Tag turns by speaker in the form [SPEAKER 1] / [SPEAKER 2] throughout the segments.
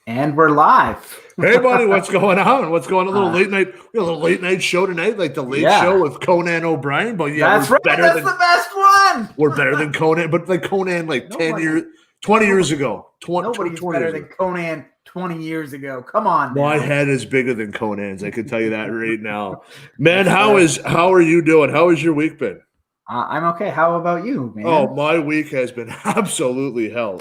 [SPEAKER 1] And we're live.
[SPEAKER 2] Hey, buddy, what's going on? What's going on? A little
[SPEAKER 1] Uh,
[SPEAKER 2] late night, we got a little late night show tonight, like the late show
[SPEAKER 1] yeah,
[SPEAKER 2] with Conan O'Brien. But yeah,
[SPEAKER 1] that's right. That's the best one.
[SPEAKER 2] we're better than Conan, but like Conan, like 10
[SPEAKER 1] Nobody,
[SPEAKER 2] years, 20 years
[SPEAKER 1] nobody,
[SPEAKER 2] ago, 20,
[SPEAKER 1] nobody's
[SPEAKER 2] 20
[SPEAKER 1] better
[SPEAKER 2] years
[SPEAKER 1] than
[SPEAKER 2] ago.
[SPEAKER 1] Conan 20 years ago. Come on,
[SPEAKER 2] My
[SPEAKER 1] now.
[SPEAKER 2] head is bigger than Conan's. I can tell you that right now, man.
[SPEAKER 1] That's
[SPEAKER 2] How are you doing? How has your week been?
[SPEAKER 1] I'm okay. How about you, man?
[SPEAKER 2] Oh, my week has been absolutely hell.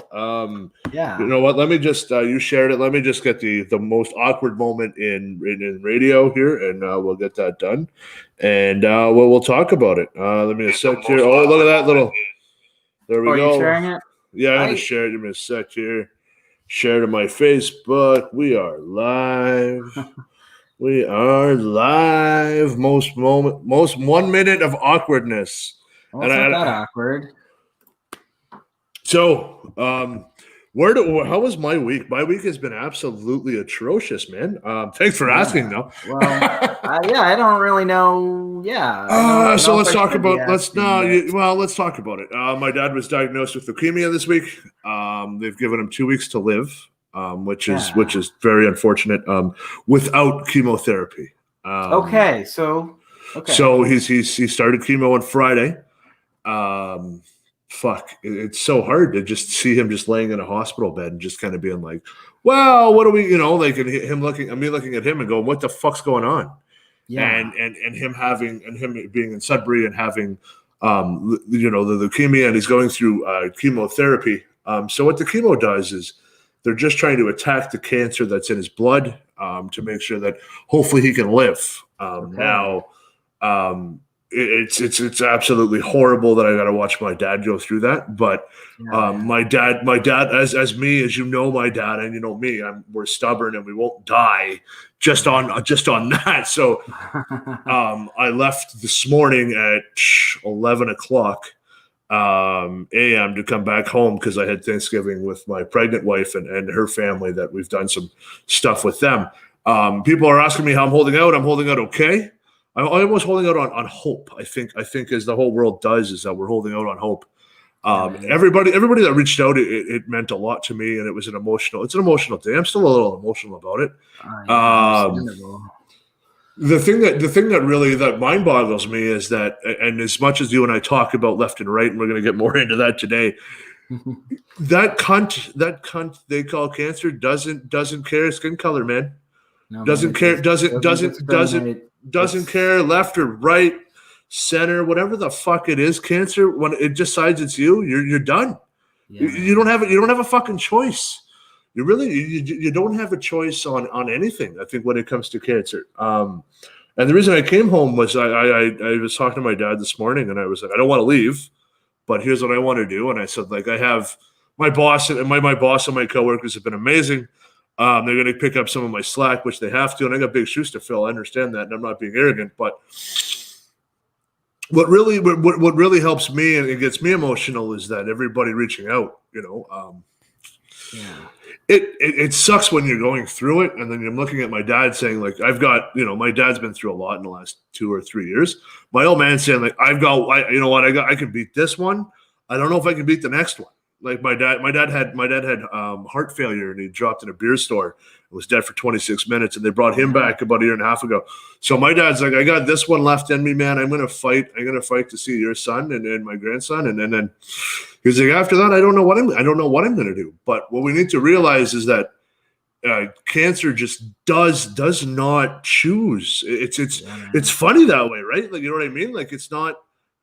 [SPEAKER 1] Yeah.
[SPEAKER 2] You know what? Let me just you shared it. Let me just get the most awkward moment in radio here, and we'll get that done, and we'll talk about it. Let me just set here. Oh, look at that little. There we
[SPEAKER 1] Are you
[SPEAKER 2] go.
[SPEAKER 1] sharing it?
[SPEAKER 2] Yeah, I'm gonna share it. Give me a sec here. Share to my Facebook. We are live. We are live. Most 1 minute of awkwardness.
[SPEAKER 1] Well, it's not that awkward.
[SPEAKER 2] So, how was my week? My week has been absolutely atrocious, man. Thanks for asking, though.
[SPEAKER 1] Well, yeah, I don't really know. Yeah.
[SPEAKER 2] So let's talk about. Let's talk about it. My dad was diagnosed with leukemia this week. They've given him 2 weeks to live, which is very unfortunate. Without chemotherapy.
[SPEAKER 1] Okay.
[SPEAKER 2] So he started chemo on Friday. It's so hard to just see him just laying in a hospital bed and just kind of being like, well, what do we, like, and me looking at him and going, what the fuck's going on?
[SPEAKER 1] Yeah.
[SPEAKER 2] And him being in Sudbury and having, the leukemia, and he's going through chemotherapy. So what the chemo does is they're just trying to attack the cancer that's in his blood, to make sure that hopefully he can live. Now, it's absolutely horrible that I got to watch my dad go through that. But my dad, as me, as you know, my dad, and you know me, we're stubborn and we won't die just on that. So I left this morning at 11 o'clock a.m. to come back home because I had Thanksgiving with my pregnant wife and her family, that we've done some stuff with them. People are asking me how I'm holding out. I'm holding out okay. I'm almost holding out on hope. I think as the whole world does, is that we're holding out on hope. Everybody that reached out, it meant a lot to me, and it's an emotional day. I'm still a little emotional about it. The thing that really mind boggles me is that, and as much as you and I talk about left and right, and we're going to get more into that today, that cunt they call cancer doesn't care skin color, man. Doesn't care left or right, center, whatever the fuck it is. Cancer, when it decides it's you're done. You don't have a fucking choice. You don't have a choice on anything, I think, when it comes to cancer. And the reason I came home was I was talking to my dad this morning, and I was like, I don't want to leave, but here's what I want to do. And I said, like, I have my boss and my boss and my coworkers have been amazing. They're going to pick up some of my slack, which they have to, and I got big shoes to fill. I understand that, and I'm not being arrogant. But what really helps me and it gets me emotional is that everybody reaching out. It sucks when you're going through it, and then you're looking at my dad saying, like, I've got, my dad's been through a lot in the last 2 or 3 years. My old man saying, like, I can beat this one. I don't know if I can beat the next one. Like my dad had heart failure, and he dropped in a beer store and was dead for 26 minutes, and they brought him back about a year and a half ago. So my dad's like, I got this one left in me, man. I'm gonna fight to see your son and my grandson, and then he's like, after that, I don't know what I'm gonna do. But what we need to realize is that cancer just does not choose. It's funny that way, right? Like, you know what I mean? Like, it's not.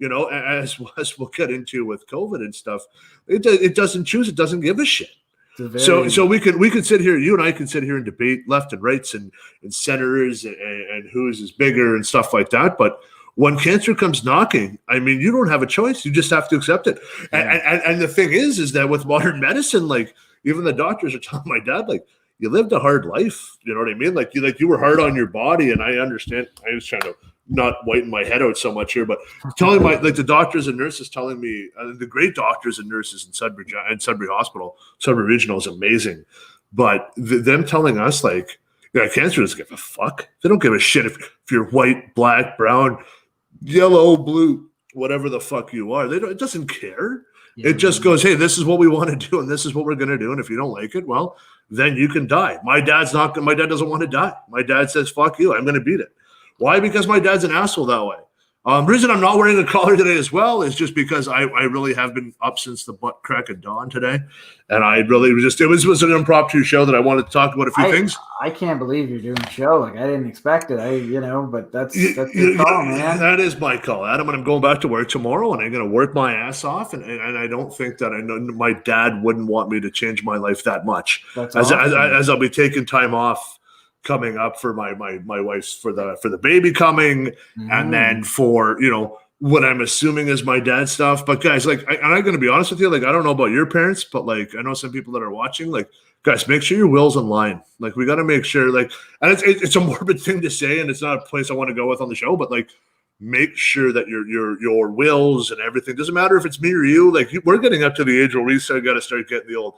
[SPEAKER 2] As we'll get into with COVID and stuff, it doesn't choose. It doesn't give a shit. So we could sit here. You and I can sit here and debate left and rights and centers and whose is bigger and stuff like that. But when cancer comes knocking, I mean, you don't have a choice. You just have to accept it. Yeah. And the thing is that with modern medicine, like, even the doctors are telling my dad, like, you lived a hard life. You know what I mean? Like you were hard on your body, and I understand. I was trying to not whiten my head out so much here, but telling the doctors and nurses telling me, the great doctors and nurses in Sudbury Hospital, Sudbury Regional is amazing, but them telling us, like, cancer doesn't give a fuck. They don't give a shit if you're white, black, brown, yellow, blue, whatever the fuck you are. It doesn't care. It just goes, hey, this is what we want to do, and this is what we're going to do. And if you don't like it, well, then you can die. My dad doesn't want to die. My dad says, fuck you, I'm going to beat it. Why? Because my dad's an asshole that way. The reason I'm not wearing a collar today as well is just because I really have been up since the butt crack of dawn today. And I really it was an impromptu show that I wanted to talk about a few things.
[SPEAKER 1] I can't believe you're doing a show. Like, I didn't expect it. But that's your call, man.
[SPEAKER 2] That is my call, Adam. And I'm going back to work tomorrow, and I'm going to work my ass off. And I don't think that I know my dad wouldn't want me to change my life that much.
[SPEAKER 1] That's
[SPEAKER 2] as
[SPEAKER 1] awesome.
[SPEAKER 2] I'll be taking time off coming up for my wife's for the baby coming, and then for what I'm assuming is my dad's stuff. But guys, like, I'm going to be honest with you, like, I don't know about your parents, but like, I know some people that are watching, like, guys, make sure your will's in line. Like, we got to make sure, like, and it's a morbid thing to say, and it's not a place I want to go with on the show, but like, make sure that your wills and everything, doesn't matter if it's me or you, like, we're getting up to the age where we got to start getting the old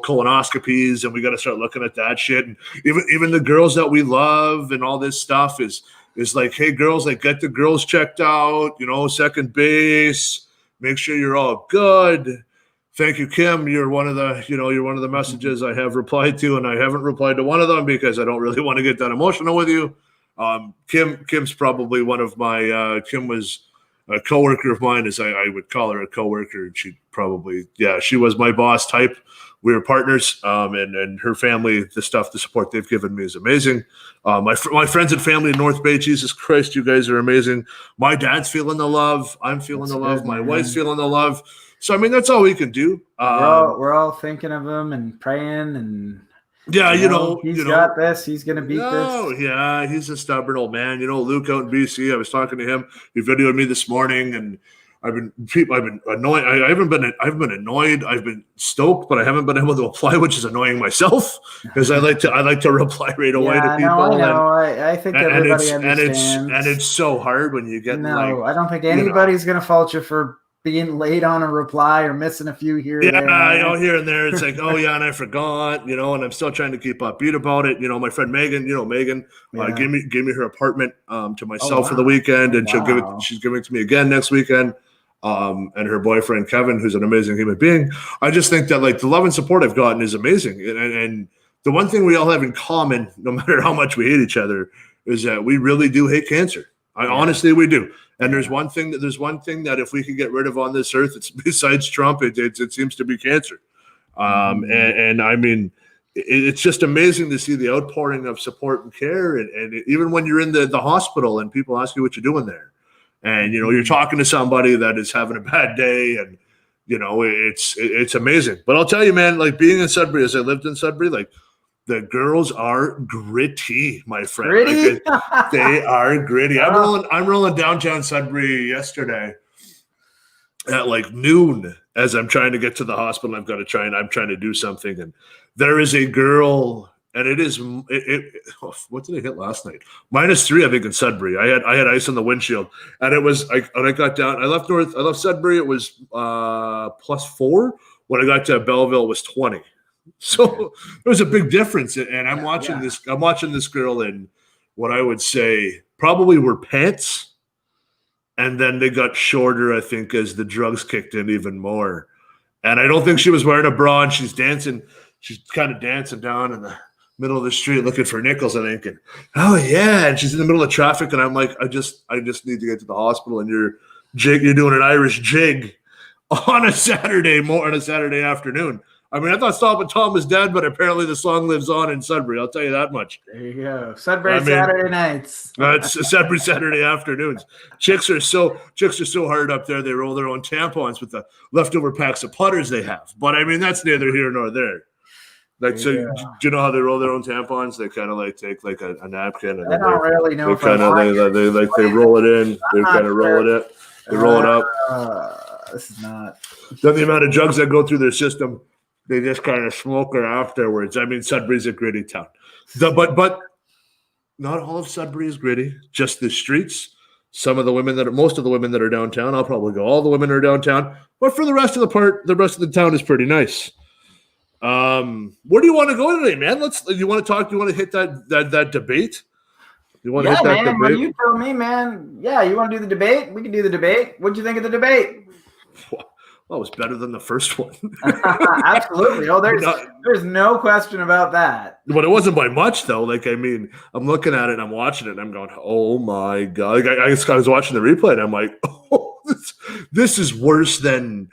[SPEAKER 2] colonoscopies, and we got to start looking at that shit. And even the girls that we love and all this stuff is like, hey, girls, like, get the girls checked out, second base, make sure you're all good. Thank you, Kim. You're one of the messages I have replied to, and I haven't replied to one of them because I don't really want to get that emotional with you. Kim's probably one of my, Kim was a coworker of mine, as I would call her a coworker. And she was my boss type. We were partners, and her family, the support they've given me is amazing. My friends and family in North Bay, Jesus Christ, you guys are amazing. My dad's feeling the love. I'm feeling the love. My wife's feeling the love. So, I mean, that's all we can do.
[SPEAKER 1] We're all thinking of him and praying, and he's got this. He's going to beat this.
[SPEAKER 2] Yeah, he's a stubborn old man. Luke out in BC, I was talking to him. He videoed me this morning, and I've been annoyed. I haven't been annoyed. I've been stoked, but I haven't been able to reply, which is annoying myself because I like to reply right away to people.
[SPEAKER 1] I know. I think everybody understands.
[SPEAKER 2] And it's so hard when you get
[SPEAKER 1] I don't think anybody's going to fault you for being late on a reply or missing a few here.
[SPEAKER 2] Yeah, here and there. It's like, oh yeah, and I forgot, and I'm still trying to keep upbeat about it. My friend Megan, gave me her apartment to myself for the weekend, and she's giving it to me again next weekend. And her boyfriend Kevin, who's an amazing human being. I just think that, like, the love and support I've gotten is amazing, and the one thing we all have in common, no matter how much we hate each other, is that we really do hate cancer. Honestly, we do. And there's one thing that if we could get rid of on this earth, it's besides Trump, it seems to be cancer. And I mean, it's just amazing to see the outpouring of support and care. And even when you're in the hospital and people ask you what you're doing there, and you're talking to somebody that is having a bad day, and it's amazing. But I'll tell you, man, like, being in Sudbury, as I lived in Sudbury, like, the girls are gritty, my friend.
[SPEAKER 1] Gritty?
[SPEAKER 2] Like, they are gritty. I'm rolling downtown Sudbury yesterday at like noon as I'm trying to get to the hospital. I'm trying to do something, and there is a girl, and what did I hit last night? -3, I think, in Sudbury. I had ice on the windshield, and it was like, when I got down, I left Sudbury, it was +4. When I got to Belleville, it was 20. So there was a big difference, and I'm watching this girl in what I would say probably were pants, and then they got shorter, I think, as the drugs kicked in even more. And I don't think she was wearing a bra, and she's kind of dancing down in the middle of the street looking for nickels, I think. And oh yeah, and she's in the middle of traffic, and I'm like, I just need to get to the hospital, and you're doing an Irish jig on a Saturday afternoon. I mean, I thought Stop and Tom was dead, but apparently the song lives on in Sudbury. I'll tell you that much.
[SPEAKER 1] There you go. Saturday nights.
[SPEAKER 2] It's Sudbury Saturday afternoons. Chicks are so hard up there. They roll their own tampons with the leftover packs of putters they have. But I mean, that's neither here nor there. Like, so, do you know how they roll their own tampons? They kind of like take like a napkin, and
[SPEAKER 1] I don't really know.
[SPEAKER 2] They roll it in. They kind of roll it. They roll it up.
[SPEAKER 1] This is not.
[SPEAKER 2] Then the amount of drugs that go through their system. They just kind of smoke her afterwards. I mean, Sudbury's a gritty town. But not all of Sudbury is gritty, just the streets. Most of the women that are downtown, I'll probably go, all the women are downtown. But for the rest of the town is pretty nice. Where do you want to go today, man? You want to talk? You want to hit that debate? You want to hit that debate?
[SPEAKER 1] When you tell me, man, yeah, you want to do the debate? We can do the debate. What'd you think of the debate?
[SPEAKER 2] well, it was better than the first one.
[SPEAKER 1] Absolutely. Oh, there's no question about that.
[SPEAKER 2] But it wasn't by much, though. Like, I mean, I'm looking at it and I'm watching it and I'm going, oh my God. Like, I was watching the replay and I'm like, oh, this is worse than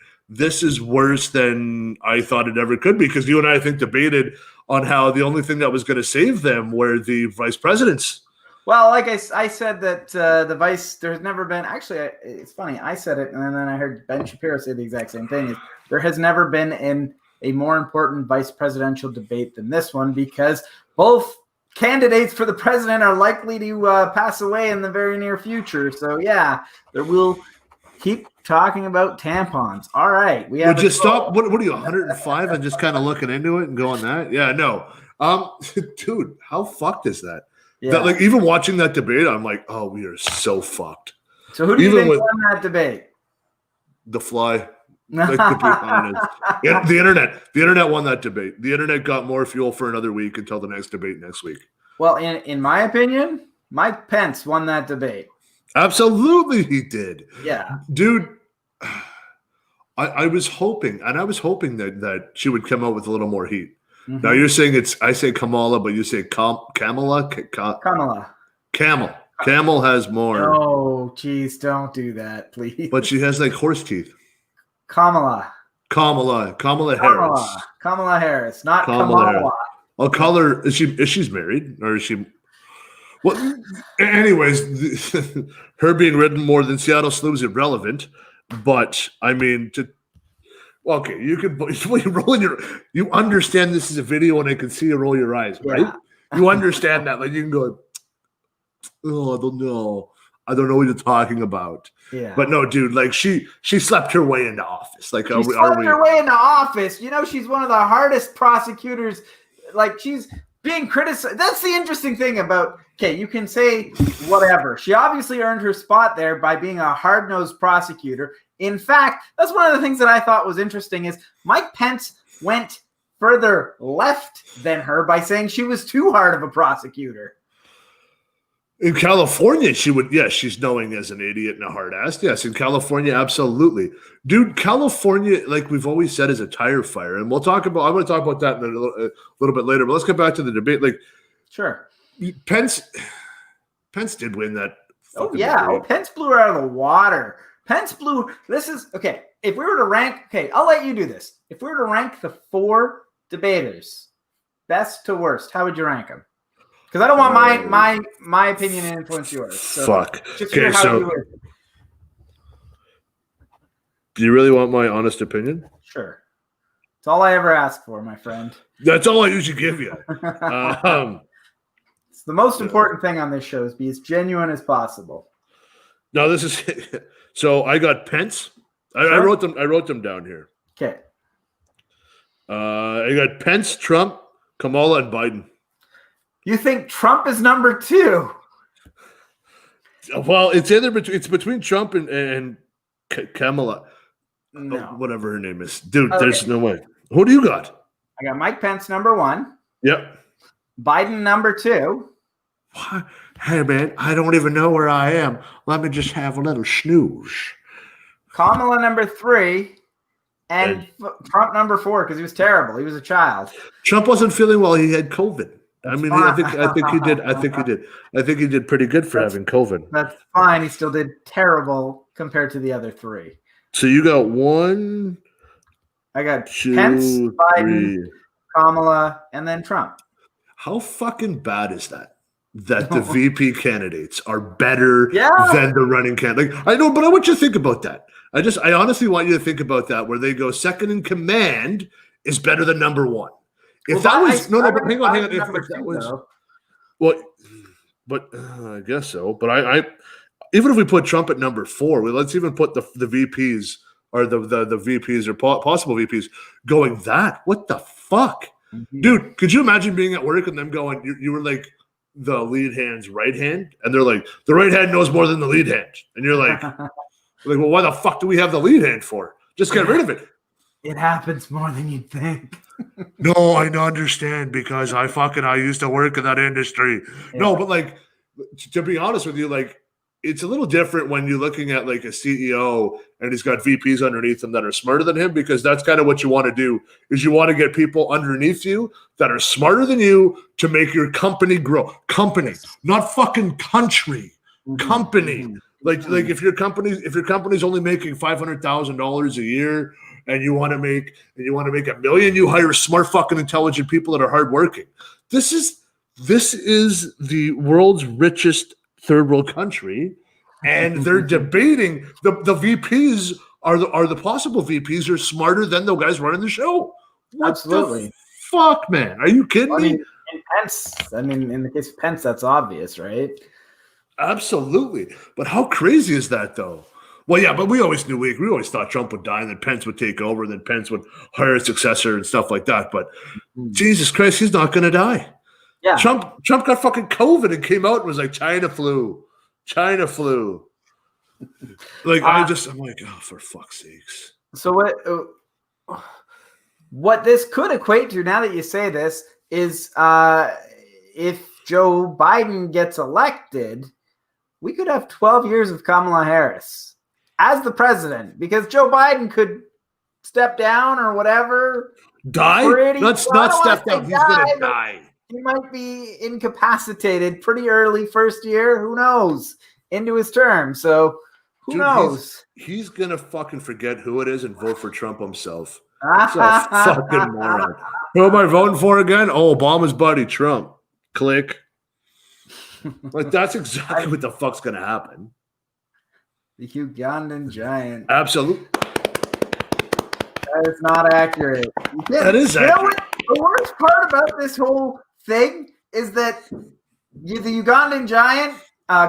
[SPEAKER 2] I thought it ever could be. Because you and I think, debated on how the only thing that was going to save them were the vice presidents.
[SPEAKER 1] Well, like I said that the vice, there's never been, actually, it's funny, I said it, and then I heard Ben Shapiro say the exact same thing, is there has never been a more important vice presidential debate than this one, because both candidates for the president are likely to pass away in the very near future. So, yeah, there will keep talking about tampons. All right. We have
[SPEAKER 2] just stop. What are you, 105 and just kind of looking into it and going that? Yeah, no. Dude, how fucked is that? Yeah. That, like, even watching that debate, I'm like, oh, we are so fucked.
[SPEAKER 1] So who do you think won that debate?
[SPEAKER 2] The Fly. Like, to be honest. Yeah, the internet won that debate. The internet got more fuel for another week until the next debate next week.
[SPEAKER 1] Well, in my opinion, Mike Pence won that debate.
[SPEAKER 2] Absolutely he did.
[SPEAKER 1] Yeah.
[SPEAKER 2] Dude, I was hoping that she would come out with a little more heat. Mm-hmm. Now you're saying I say Kamala, but you say Kamala?
[SPEAKER 1] Kamala.
[SPEAKER 2] Camel has more.
[SPEAKER 1] Oh, geez, don't do that, please.
[SPEAKER 2] But she has like horse teeth.
[SPEAKER 1] Kamala
[SPEAKER 2] Harris.
[SPEAKER 1] Kamala Harris, not Kamala.
[SPEAKER 2] Harris. I'll call her. Is she's married or is she? Well, anyways, her being ridden more than Seattle Slew is irrelevant. But I mean, okay, you can you understand this is a video and I can see you roll your eyes, right? Yeah. You understand that, like you can go, oh, I don't know what you're talking about.
[SPEAKER 1] Yeah.
[SPEAKER 2] But no, dude, like she slept her way into office. Like,
[SPEAKER 1] she slept her way into office. You know, she's one of the hardest prosecutors. Like, she's being criticized. That's the interesting thing about. Okay, you can say whatever. She obviously earned her spot there by being a hard-nosed prosecutor. In fact, that's one of the things that I thought was interesting is Mike Pence went further left than her by saying she was too hard of a prosecutor.
[SPEAKER 2] In California, she's knowing as an idiot and a hard ass. Yes, in California, absolutely. Dude, California, like we've always said, is a tire fire. And I'm going to talk about that in a little bit later, but let's get back to the debate. Like,
[SPEAKER 1] sure.
[SPEAKER 2] Pence did win that.
[SPEAKER 1] Oh, yeah. Oh, Pence blew her out of the water. This is, okay, if we were to rank, okay, I'll let you do this. If we were to rank the 4 debaters, best to worst, how would you rank them? Because I don't want my opinion to influence yours. So
[SPEAKER 2] fuck. Okay, so do you really want my honest opinion?
[SPEAKER 1] Sure. It's all I ever ask for, my friend.
[SPEAKER 2] That's all I usually give you.
[SPEAKER 1] It's the most important thing on this show is be as genuine as possible.
[SPEAKER 2] No, this is so I got Pence. Sure. I wrote them down here.
[SPEAKER 1] Okay.
[SPEAKER 2] I got Pence, Trump, Kamala, and Biden.
[SPEAKER 1] You think Trump is number 2?
[SPEAKER 2] Well, it's between Trump and Kamala.
[SPEAKER 1] No.
[SPEAKER 2] Whatever her name is. Dude, okay. There's no way. Who do you got?
[SPEAKER 1] I got Mike Pence number 1.
[SPEAKER 2] Yep.
[SPEAKER 1] Biden number 2.
[SPEAKER 2] What? Hey, man, I don't even know where I am. Let me just have a little snooze.
[SPEAKER 1] Kamala number 3. And Trump number 4 because he was terrible. He was a child.
[SPEAKER 2] Trump wasn't feeling well. He had COVID. I mean, I think he did. I think he did pretty good for having COVID.
[SPEAKER 1] That's fine. He still did terrible compared to the other 3.
[SPEAKER 2] So you got 1.
[SPEAKER 1] I got
[SPEAKER 2] 2,
[SPEAKER 1] Pence, Biden,
[SPEAKER 2] 3.
[SPEAKER 1] Kamala, and then Trump.
[SPEAKER 2] How fucking bad is that? That the VP candidates are better than the running candidate. Like, I know, but I want you to think about that. I honestly want you to think about that, where they go second in command is better than number 1. If that was but hang on. If that was well, but I guess so. But I even if we put Trump at number 4, let's even put the VPs or the VPs or possible VPs going that. What the fuck, dude? Could you imagine being at work and them going? You were like the lead hand's right hand, and they're like the right hand knows more than the lead hand, and you're like, well, why the fuck do we have the lead hand for? Just get rid of it.
[SPEAKER 1] It happens more than you'd think.
[SPEAKER 2] No, I understand because I used to work in that industry. Yeah. No, but like, to be honest with you, like, it's a little different when you're looking at like a CEO and he's got VPs underneath him that are smarter than him, because that's kind of what you want to do, is you want to get people underneath you that are smarter than you to make your company grow. Company, not fucking country. Company. Like if your company's only making $500,000 a year and you want to make $1 million, you hire smart fucking intelligent people that are hardworking. This is the world's richest third world country, and they're debating the VPs are the possible VPs are smarter than the guys running the show. What
[SPEAKER 1] Absolutely.
[SPEAKER 2] the fuck, man? Are you kidding me?
[SPEAKER 1] In the case of Pence, that's obvious, right?
[SPEAKER 2] Absolutely. But how crazy is that, though? Well, yeah, but we always knew, we always thought Trump would die and then Pence would take over and then Pence would hire a successor and stuff like that. But Jesus Christ, he's not going to die.
[SPEAKER 1] Yeah.
[SPEAKER 2] Trump got fucking COVID and came out and was like, China flu. Like, I'm like, oh, for fuck's sakes.
[SPEAKER 1] So what this could equate to, now that you say this, is if Joe Biden gets elected, we could have 12 years of Kamala Harris as the president, because Joe Biden could step down or whatever.
[SPEAKER 2] Die? Let's not step down. He's going to die.
[SPEAKER 1] He might be incapacitated pretty early first year. Who knows? Into his term. So who knows?
[SPEAKER 2] He's going to fucking forget who it is and vote for Trump himself. That's a fucking moron. Who am I voting for again? Oh, Obama's buddy, Trump. Click. Like, that's exactly what the fuck's going to happen.
[SPEAKER 1] The Ugandan giant.
[SPEAKER 2] Absolutely.
[SPEAKER 1] That is not accurate.
[SPEAKER 2] That is accurate.
[SPEAKER 1] The worst part about this whole thing is that the Ugandan giant,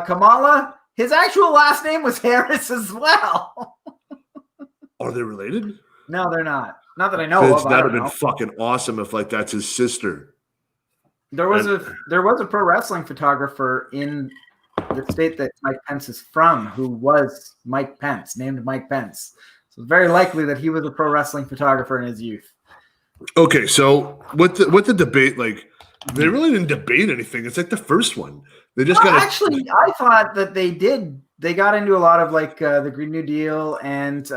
[SPEAKER 1] Kamala, his actual last name was Harris as well.
[SPEAKER 2] Are they related?
[SPEAKER 1] No, they're not. Not that I know of.
[SPEAKER 2] That would have been fucking awesome if, like, that's his sister.
[SPEAKER 1] There was a pro wrestling photographer in the state that Mike Pence is from who was Mike Pence, named Mike Pence. So it's very likely that he was a pro wrestling photographer in his youth.
[SPEAKER 2] Okay, so with the debate, like, they really didn't debate anything. It's like the first one. They just got
[SPEAKER 1] actually. I thought that they did. They got into a lot of like the Green New Deal, and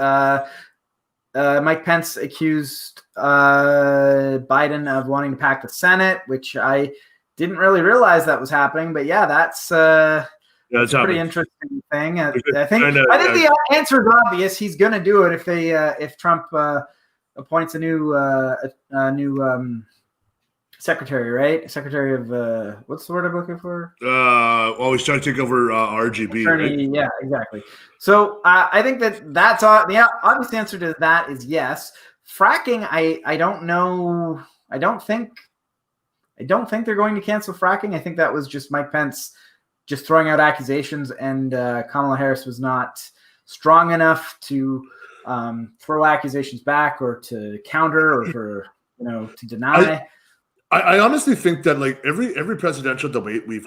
[SPEAKER 1] Mike Pence accused Biden of wanting to pack the Senate, which I didn't really realize that was happening. But yeah, that's a pretty interesting thing. I think the answer is obvious. He's going to do it if Trump appoints a new secretary, right? Secretary of what's the word I'm looking for?
[SPEAKER 2] He's trying to take over RGB.
[SPEAKER 1] Attorney, right? Yeah, exactly. So I think that's all. The obvious answer to that is yes. Fracking, I don't know. I don't think they're going to cancel fracking. I think that was just Mike Pence just throwing out accusations, and Kamala Harris was not strong enough to throw accusations back or to counter or to deny.
[SPEAKER 2] I honestly think that, like, every presidential debate we've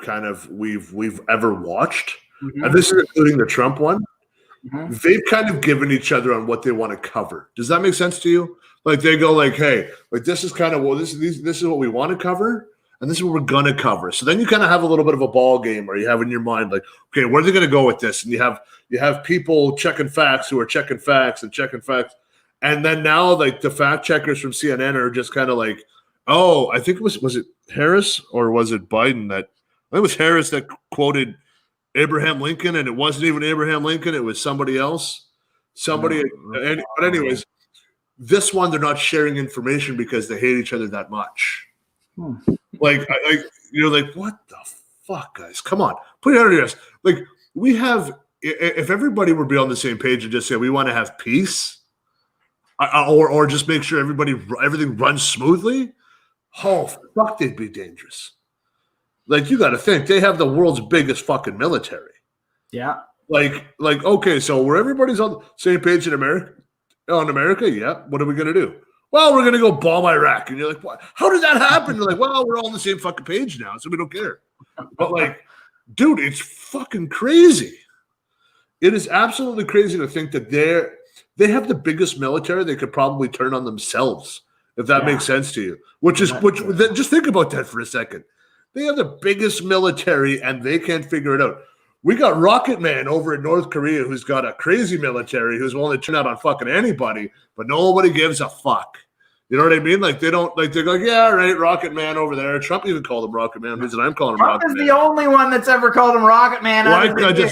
[SPEAKER 2] ever watched, and this is including the Trump one, they've kind of given each other on what they want to cover. Does that make sense to you? Like, they go like, hey, like, this is kind of this is what we want to cover, and this is what we're gonna cover. So then you kind of have a little bit of a ball game where you have in your mind, like, okay, where are they gonna go with this? And you have people checking facts who are checking facts and checking facts, and then now, like, the fact checkers from CNN are just kind of like, oh, I think it was it Harris or was it Biden that I think it was Harris that quoted Abraham Lincoln, and it wasn't even Abraham Lincoln, it was somebody else. But anyways, this one they're not sharing information because they hate each other that much. Like, like, what the fuck, guys? Come on, put it under your ass. Like, we have, if everybody would be on the same page and just say we want to have peace, or just make sure everything runs smoothly. Oh, fuck, they'd be dangerous. Like, you got to think, they have the world's biggest fucking military.
[SPEAKER 1] Yeah.
[SPEAKER 2] Like, okay, so where everybody's on the same page in America, yeah, what are we going to do? Well, we're going to go bomb Iraq. And you're like, what? How did that happen? You're like, well, we're all on the same fucking page now, so we don't care. But, like, dude, it's fucking crazy. It is absolutely crazy to think that they have the biggest military they could probably turn on themselves, if that makes sense to you. Just think about that for a second. They have the biggest military and they can't figure it out. We got Rocket Man over in North Korea who's got a crazy military who's willing to turn out on fucking anybody, but nobody gives a fuck. You know what I mean? Like they don't like they're like, yeah, right, Rocket Man over there. Trump even called him Rocket Man. I'm calling him
[SPEAKER 1] Trump
[SPEAKER 2] Rocket
[SPEAKER 1] is
[SPEAKER 2] Man.
[SPEAKER 1] the only one that's ever called him Rocket Man.
[SPEAKER 2] Well,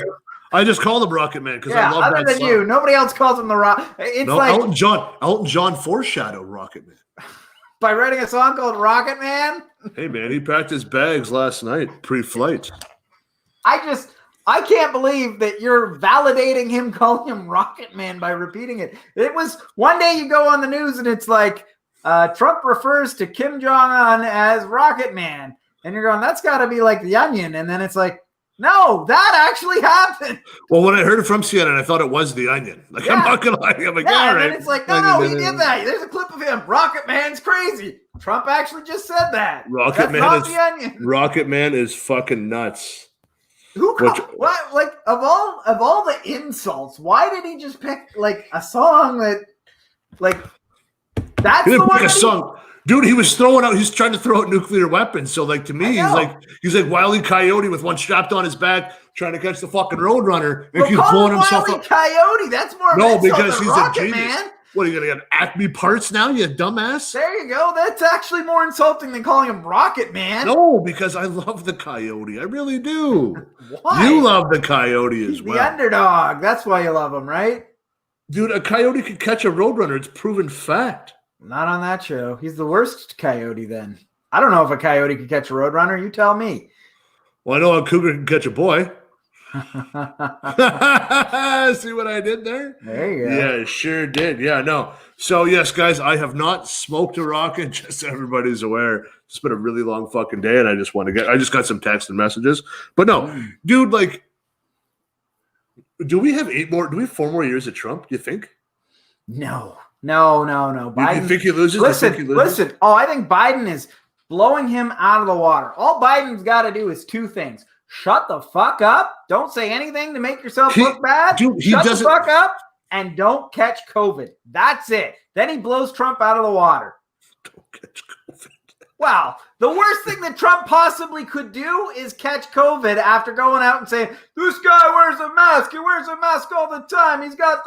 [SPEAKER 2] I just call him Rocket Man because I love
[SPEAKER 1] other
[SPEAKER 2] that
[SPEAKER 1] than
[SPEAKER 2] song.
[SPEAKER 1] you, nobody else calls him the Rock. It's
[SPEAKER 2] no,
[SPEAKER 1] like
[SPEAKER 2] Elton John foreshadowed Rocket Man
[SPEAKER 1] by writing a song called Rocket Man.
[SPEAKER 2] Hey man, he packed his bags last night pre-flight.
[SPEAKER 1] I can't believe that you're validating him calling him Rocket Man by repeating it. It was one day you go on the news and it's like Trump refers to Kim Jong-un as Rocket Man, and you're going, that's got to be like The Onion, and then it's like, no, that actually happened.
[SPEAKER 2] Well, when I heard it from CNN, I thought it was The Onion. Like, yeah. I'm not going to lie. I'm like, yeah, all right.
[SPEAKER 1] And then it's like, no, he did that. There's a clip of him. Rocket Man's crazy. Trump actually just said that.
[SPEAKER 2] Rocket Man is fucking nuts.
[SPEAKER 1] What? Like, of all the insults, why did he just pick, like, a song that, like, that's
[SPEAKER 2] he didn't
[SPEAKER 1] the one
[SPEAKER 2] pick a song. Dude, he's trying to throw out nuclear weapons. So, like, to me, he's like Wile E. Coyote with one strapped on his back, trying to catch the fucking Roadrunner. And he's blowing himself up.
[SPEAKER 1] Coyote, that's more
[SPEAKER 2] because he's
[SPEAKER 1] Rocket
[SPEAKER 2] a genius.
[SPEAKER 1] Man.
[SPEAKER 2] What, are you going to get Acme parts now, you dumbass?
[SPEAKER 1] There you go. That's actually more insulting than calling him Rocket Man.
[SPEAKER 2] No, because I love the Coyote. I really do.
[SPEAKER 1] Why?
[SPEAKER 2] You love the Coyote as well.
[SPEAKER 1] The underdog. That's why you love him, right?
[SPEAKER 2] Dude, a Coyote can catch a Roadrunner. It's proven fact. Not
[SPEAKER 1] on that show. He's the worst Coyote then. I don't know if a Coyote can catch a Roadrunner. You tell me.
[SPEAKER 2] Well, I know a Cougar can catch a boy. See what I did there?
[SPEAKER 1] There you go.
[SPEAKER 2] Yeah, sure did. Yeah, no. So, yes, guys, I have not smoked a rocket, just so everybody's aware. It's been a really long fucking day, and I just got some text and messages. But no, dude, like, do we have 4 more years of Trump, do you think?
[SPEAKER 1] No. Biden,
[SPEAKER 2] you think he loses?
[SPEAKER 1] Listen. Oh, I think Biden is blowing him out of the water. All Biden's got to do is 2 things. Shut the fuck up. Don't say anything to make yourself look bad.
[SPEAKER 2] Dude,
[SPEAKER 1] Shut the fuck up and don't catch COVID. That's it. Then he blows Trump out of the water.
[SPEAKER 2] Don't catch COVID.
[SPEAKER 1] Wow. The worst thing that Trump possibly could do is catch COVID after going out and saying, this guy wears a mask. He wears a mask all the time. He's got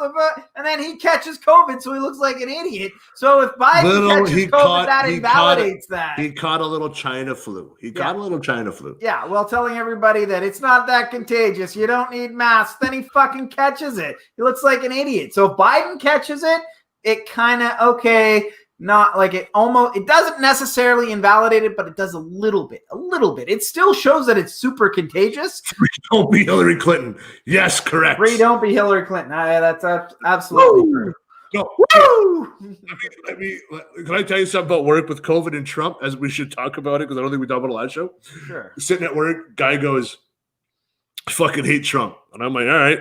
[SPEAKER 1] and then he catches COVID, so he looks like an idiot. So if Biden catches COVID, that invalidates that.
[SPEAKER 2] He caught a little China flu.
[SPEAKER 1] Yeah, well, telling everybody that it's not that contagious. You don't need masks. Then he fucking catches it. He looks like an idiot. So if Biden catches it, it kind of, okay, not like it doesn't necessarily invalidate it, but it does a little bit. It still shows that it's super contagious.
[SPEAKER 2] Don't be Hillary Clinton. Yes, correct.
[SPEAKER 1] Don't be Hillary Clinton. That's absolutely true.
[SPEAKER 2] No.
[SPEAKER 1] Woo!
[SPEAKER 2] Can I tell you something about work with COVID and Trump, as we should talk about it, because I don't think we talked about it last show?
[SPEAKER 1] Sure.
[SPEAKER 2] Sitting at work, guy goes, I fucking hate Trump. And I'm like, all right.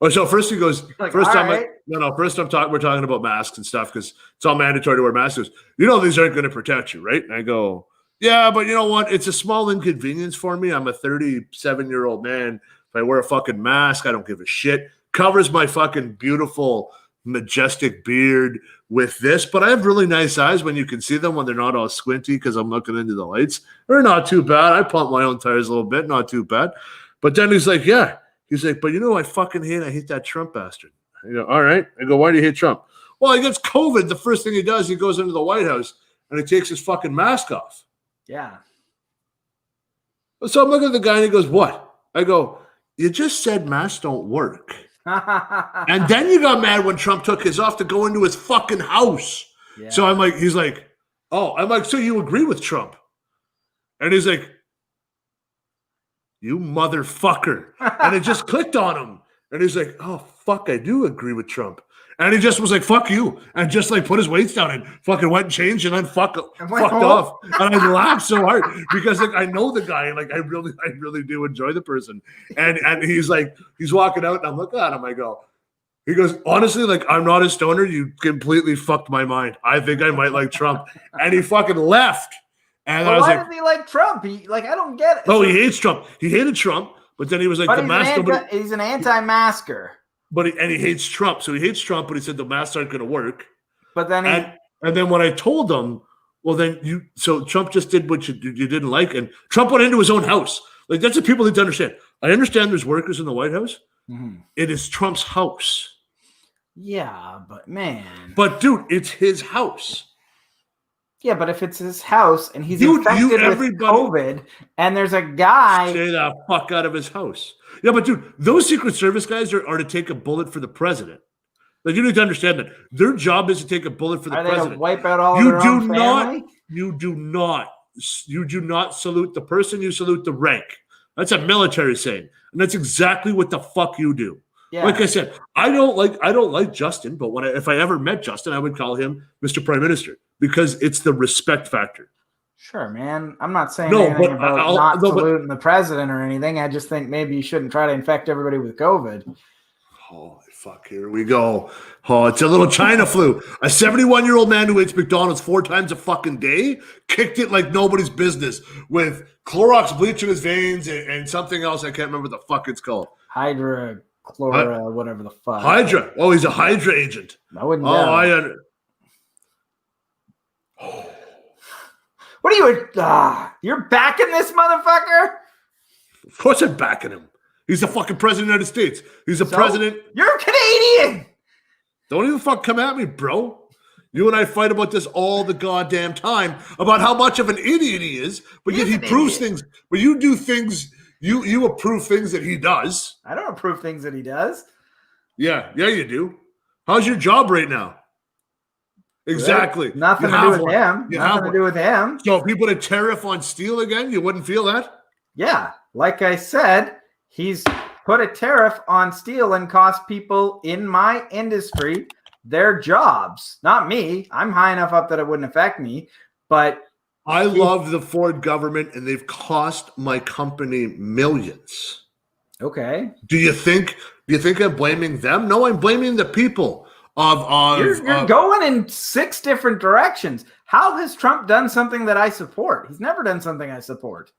[SPEAKER 2] Oh, so first he goes, we're talking about masks and stuff because it's all mandatory to wear masks. You know, these aren't going to protect you, right? And I go, yeah, but you know what? It's a small inconvenience for me. I'm a 37-year-old man. If I wear a fucking mask, I don't give a shit. Covers my fucking beautiful, majestic beard with this, but I have really nice eyes when you can see them when they're not all squinty because I'm looking into the lights. They're not too bad. I pump my own tires a little bit, not too bad. But then he's like, yeah. He's like, but you know, I hate that Trump bastard. I go, all right. I go, why do you hate Trump? Well, he gets COVID. The first thing he does, he goes into the White House and he takes his fucking mask off.
[SPEAKER 1] Yeah.
[SPEAKER 2] So I'm looking at the guy and he goes, what? I go, you just said masks don't work. And then you got mad when Trump took his off to go into his fucking house. Yeah. So he's like, so you agree with Trump? And he's like, you motherfucker. And it just clicked on him. And he's like, oh, fuck, I do agree with Trump. And he just was like, fuck you. And just like put his weights down and fucking went and changed and then fucked off. And I laughed so hard because like I know the guy and like I really do enjoy the person. And he's like, he's walking out and I'm looking at him. He goes, honestly, like I'm not a stoner. You completely fucked my mind. I think I might like Trump. And he fucking left. And
[SPEAKER 1] well, why does he like Trump? I don't get it.
[SPEAKER 2] Oh, he hates Trump. He hated Trump, but then he was like the mask.
[SPEAKER 1] He's an anti-masker.
[SPEAKER 2] But he hates Trump. So he hates Trump, but he said the masks aren't going to work.
[SPEAKER 1] But then
[SPEAKER 2] and then when I told him, well, then so Trump just did what you didn't like, and Trump went into his own house. Like that's what people need to understand. I understand there's workers in the White House.
[SPEAKER 1] Mhm.
[SPEAKER 2] It is Trump's house.
[SPEAKER 1] Yeah, but man.
[SPEAKER 2] But dude, it's his house.
[SPEAKER 1] Yeah, but if it's his house and he's
[SPEAKER 2] Dude,
[SPEAKER 1] infected with COVID and there's a guy.
[SPEAKER 2] Stay the fuck out of his house. Yeah, but dude, those Secret Service guys are to take a bullet for the president. Like, you need to understand that. Their job is to take a bullet for the president.
[SPEAKER 1] Are they to wipe out all of their own family?
[SPEAKER 2] You do not salute the person, you salute the rank. That's a military saying. And that's exactly what the fuck you do. Yeah. Like I said, I don't like Justin, but if I ever met Justin, I would call him Mr. Prime Minister because it's the respect factor.
[SPEAKER 1] Sure, man. I'm not saying anything about saluting the president or anything. I just think maybe you shouldn't try to infect everybody with COVID.
[SPEAKER 2] Holy fuck, here we go. Oh, it's a little China flu. A 71-year-old man who eats McDonald's 4 times a fucking day kicked it like nobody's business with Clorox bleach in his veins and something else. I can't remember the fuck it's called.
[SPEAKER 1] Whatever the fuck.
[SPEAKER 2] Hydra. Oh, he's a Hydra agent.
[SPEAKER 1] I wouldn't
[SPEAKER 2] know.
[SPEAKER 1] What are you? You're backing this motherfucker?
[SPEAKER 2] Of course I'm backing him. He's the fucking president of the United States. He's the president.
[SPEAKER 1] You're Canadian.
[SPEAKER 2] Don't even fuck come at me, bro. You and I fight about this all the goddamn time about how much of an idiot he is, but yet he proves things. But you do things. You approve things that he does.
[SPEAKER 1] I don't approve things that he does.
[SPEAKER 2] Yeah, you do. How's your job right now? Exactly.
[SPEAKER 1] Nothing to do with him. Nothing to do with him.
[SPEAKER 2] So if he put a tariff on steel again, you wouldn't feel that?
[SPEAKER 1] Yeah. Like I said, he's put a tariff on steel and cost people in my industry their jobs. Not me. I'm high enough up that it wouldn't affect me. But
[SPEAKER 2] I love the Ford government, and they've cost my company millions.
[SPEAKER 1] Okay.
[SPEAKER 2] Do you think I'm blaming them? No, I'm blaming the people.
[SPEAKER 1] You're going in 6 different directions. How has Trump done something that I support? He's never done something I support.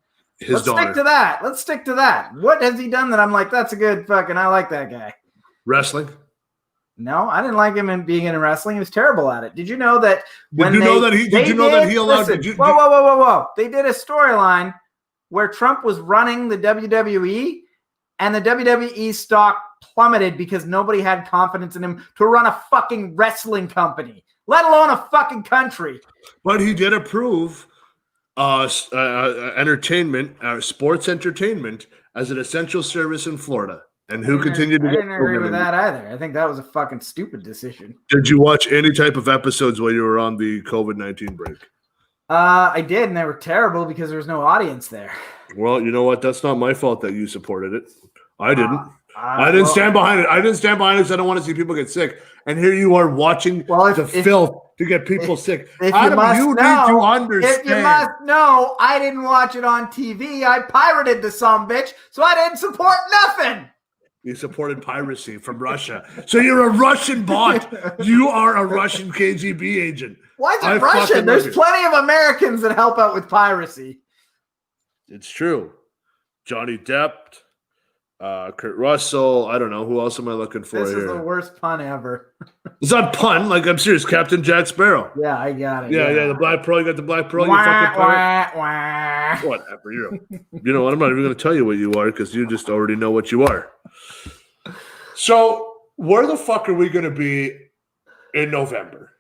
[SPEAKER 1] Let's stick to that. Let's stick to that. What has he done that I'm like, that's a good fucking, I like that guy?
[SPEAKER 2] Wrestling?
[SPEAKER 1] No, I didn't like him in being in wrestling. He was terrible at it. Did you know that
[SPEAKER 2] Whoa.
[SPEAKER 1] They did a storyline where Trump was running the WWE and the WWE stock plummeted because nobody had confidence in him to run a fucking wrestling company, let alone a fucking country.
[SPEAKER 2] But he did approve entertainment, sports entertainment as an essential service in Florida. And who continued to get...
[SPEAKER 1] I didn't agree with that either. I think that was a fucking stupid decision.
[SPEAKER 2] Did you watch any type of episodes while you were on the COVID-19 break?
[SPEAKER 1] I did, and they were terrible because there was no audience there.
[SPEAKER 2] Well, you know what? That's not my fault that you supported it. I didn't. I didn't stand behind it. I didn't stand behind it because I don't want to see people get sick. And here you are watching filth to get people sick. Adam, you need to understand.
[SPEAKER 1] If you must know, I didn't watch it on TV. I pirated the sumbitch, so I didn't support nothing.
[SPEAKER 2] You supported piracy from Russia. So you're a Russian bot. You are a Russian KGB agent.
[SPEAKER 1] Why is it Russian? There's plenty of Americans that help out with piracy.
[SPEAKER 2] It's true. Johnny Depp, Kurt Russell. I don't know. Who else am I looking for
[SPEAKER 1] here?
[SPEAKER 2] This
[SPEAKER 1] is the worst pun ever.
[SPEAKER 2] It's not pun. Like, I'm serious. Captain Jack Sparrow.
[SPEAKER 1] Yeah, I got it.
[SPEAKER 2] Yeah. The Black Pearl. You got the Black Pearl. You fucking pirate. Whatever. You know what? I'm not even going to tell you what you are because you just already know what you are. So, where the fuck are we going to be in November?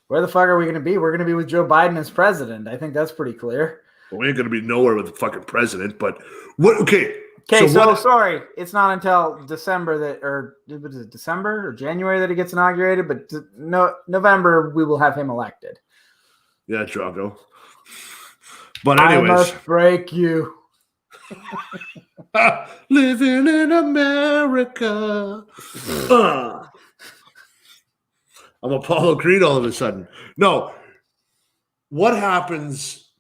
[SPEAKER 1] Where the fuck are we going to be? We're going to be with Joe Biden as president. I think that's pretty clear.
[SPEAKER 2] Well, we ain't going to be nowhere with the fucking president, but what? Okay.
[SPEAKER 1] Okay, so sorry, it's not until December was it December or January that he gets inaugurated, but November we will have him elected.
[SPEAKER 2] Yeah, Drago. But anyways,
[SPEAKER 1] I must break you.
[SPEAKER 2] Living in America. I'm Apollo Creed all of a sudden. No. What happens?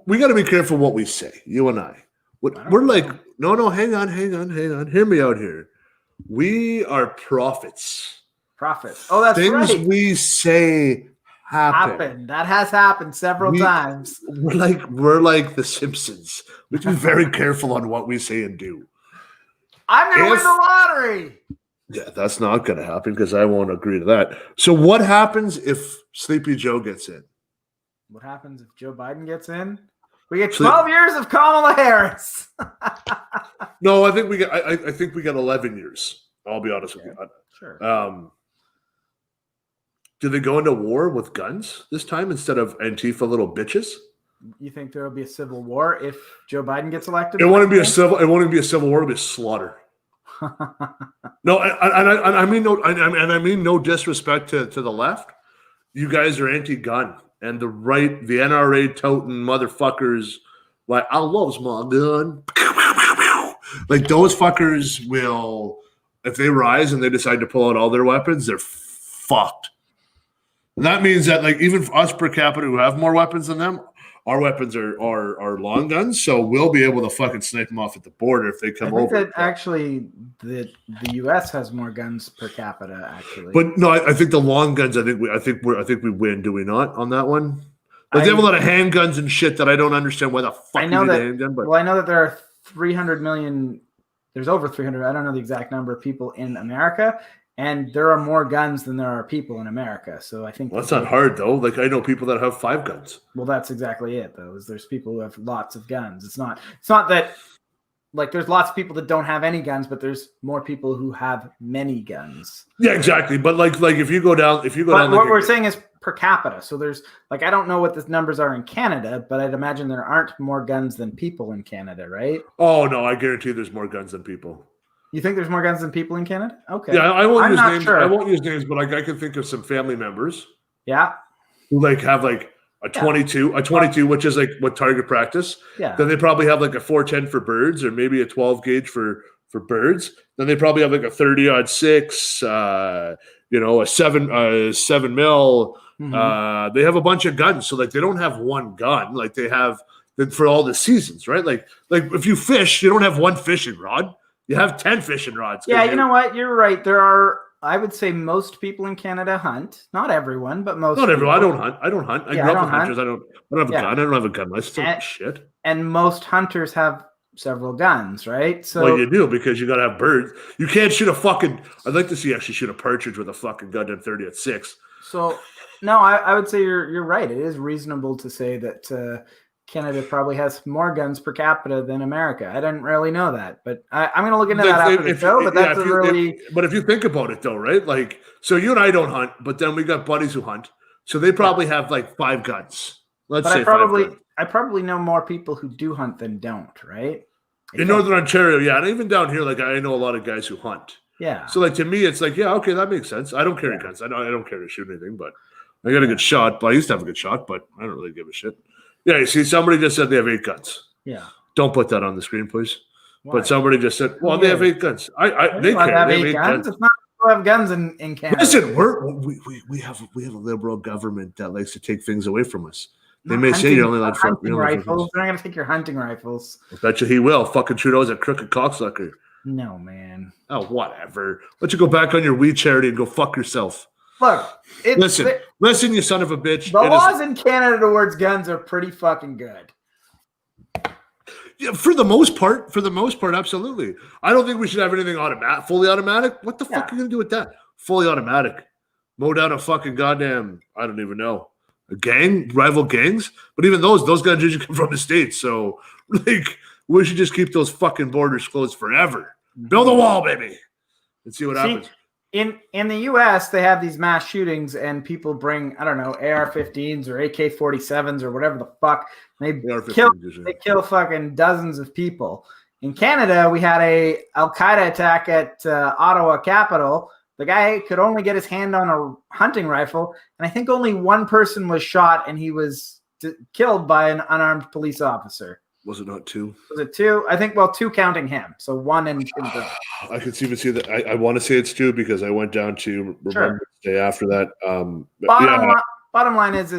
[SPEAKER 2] We got to be careful what we say, you and I. We're like, no, hang on. Hear me out here. We are prophets.
[SPEAKER 1] Prophets. Oh, that's right.
[SPEAKER 2] Things we say happen.
[SPEAKER 1] That has happened several times.
[SPEAKER 2] We're like the Simpsons. We have to be very careful on what we say and do.
[SPEAKER 1] I'm going to win the lottery.
[SPEAKER 2] Yeah, that's not going to happen because I won't agree to that. So what happens if Sleepy Joe gets in?
[SPEAKER 1] What happens if Joe Biden gets in? We get 12 years of Kamala Harris.
[SPEAKER 2] No, I think we got. I think we got 11 years. I'll be honest with you.
[SPEAKER 1] Sure.
[SPEAKER 2] Do they go into war with guns this time instead of Antifa little bitches?
[SPEAKER 1] You think there will be a civil war if Joe Biden gets elected?
[SPEAKER 2] It won't be a civil. It won't be a civil war. It'll be a slaughter. No, and I mean no, and I mean no disrespect to the left. You guys are anti-gun, and the right, the NRA toting motherfuckers. Like, I loves my gun. Like, those fuckers will, if they rise and they decide to pull out all their weapons, they're fucked. And that means that, like, even for us per capita who have more weapons than them, our weapons are long guns, so we'll be able to fucking snipe them off at the border if they come over.
[SPEAKER 1] I think that actually the U.S. has more guns per capita, actually.
[SPEAKER 2] But no, I think the long guns. I think we win. Do we not on that one? Like, they have a lot of handguns and shit that I don't understand why the fuck you need a handgun. But
[SPEAKER 1] well, I know that there are 300 million. There's over 300. I don't know the exact number of people in America, and there are more guns than there are people in America. So I think
[SPEAKER 2] that's not hard though. Like, I know people that have 5 guns.
[SPEAKER 1] Well, that's exactly it though. Is there's people who have lots of guns. It's not that. Like, there's lots of people that don't have any guns, but there's more people who have many guns.
[SPEAKER 2] Yeah, exactly. But like if you go down,
[SPEAKER 1] what we're saying is per capita. So there's, like, I don't know what the numbers are in Canada, but I'd imagine there aren't more guns than people in Canada, right?
[SPEAKER 2] Oh no, I guarantee there's more guns than people.
[SPEAKER 1] You think there's more guns than people in Canada? Okay.
[SPEAKER 2] Yeah, I won't use names. Sure. I won't use names, but like, I can think of some family members.
[SPEAKER 1] Yeah.
[SPEAKER 2] Who like have like a 22, which is like what target practice.
[SPEAKER 1] Yeah.
[SPEAKER 2] Then they probably have like a 410 for birds, or maybe a 12 gauge for birds. Then they probably have like a 30-06, a 7 mil. Mm-hmm. They have a bunch of guns, so like they don't have one gun. Like they have for all the seasons, right? Like if you fish, you don't have one fishing rod. You have 10 fishing rods.
[SPEAKER 1] Yeah, you know what? You're right. There are. I would say most people in Canada hunt. Not everyone, but most.
[SPEAKER 2] Not everyone. I don't hunt. I grew up with hunters. I don't have a gun. I don't have a gun license. Shit.
[SPEAKER 1] And most hunters have several guns, right? So
[SPEAKER 2] well, you do, because you got to have birds. You can't shoot a fucking. I'd like to see actually shoot a partridge with a fucking gun at 30-06.
[SPEAKER 1] So no, I would say you're right. It is reasonable to say that Canada probably has more guns per capita than America. I didn't really know that, but I'm going to look into that after the show. But that's
[SPEAKER 2] but if you think about it, though, right? Like, so you and I don't hunt, but then we got buddies who hunt, so they probably have like 5 guns. I
[SPEAKER 1] probably know more people who do hunt than don't, right?
[SPEAKER 2] In Northern Ontario, yeah, and even down here, like I know a lot of guys who hunt.
[SPEAKER 1] Yeah.
[SPEAKER 2] So like to me, it's like, yeah, okay, that makes sense. I don't carry guns. I don't care to shoot anything, but I got a good shot. But I used to have a good shot, but I don't really give a shit. Yeah, you see, somebody just said they have 8 guns.
[SPEAKER 1] Yeah.
[SPEAKER 2] Don't put that on the screen, please.
[SPEAKER 1] Why?
[SPEAKER 2] But somebody just said, well, they have 8 guns. They care. They have 8 guns.
[SPEAKER 1] It's not people have guns in Canada.
[SPEAKER 2] Listen, we have a liberal government that likes to take things away from us. They may say you're only allowed
[SPEAKER 1] hunting rifles. They're not going to take your hunting rifles.
[SPEAKER 2] I bet you he will. Fucking Trudeau's a crooked cocksucker.
[SPEAKER 1] No, man.
[SPEAKER 2] Oh, whatever. Why don't you go back on your weed charity and go fuck yourself?
[SPEAKER 1] Look,
[SPEAKER 2] listen, you son of a bitch.
[SPEAKER 1] The laws in Canada towards guns are pretty fucking good.
[SPEAKER 2] Yeah, for the most part, absolutely. I don't think we should have anything fully automatic. What the fuck are you gonna do with that? Fully automatic. Mow down a fucking goddamn, I don't even know, a gang, rival gangs. But even those guns usually come from the States. So like, we should just keep those fucking borders closed forever. Build a wall, baby, and see what happens.
[SPEAKER 1] In the U.S., they have these mass shootings, and people bring, I don't know, AR-15s or AK-47s or whatever the fuck. They kill fucking dozens of people. In Canada, we had a Al-Qaeda attack at Ottawa Capitol. The guy could only get his hand on a hunting rifle, and I think only one person was shot, and he was killed by an unarmed police officer.
[SPEAKER 2] Was it not 2?
[SPEAKER 1] Was it 2? I think, 2 counting him. So 1 and 2.
[SPEAKER 2] I could even see that. I want to say it's 2 because I went down to Remembrance Day after that.
[SPEAKER 1] Bottom line is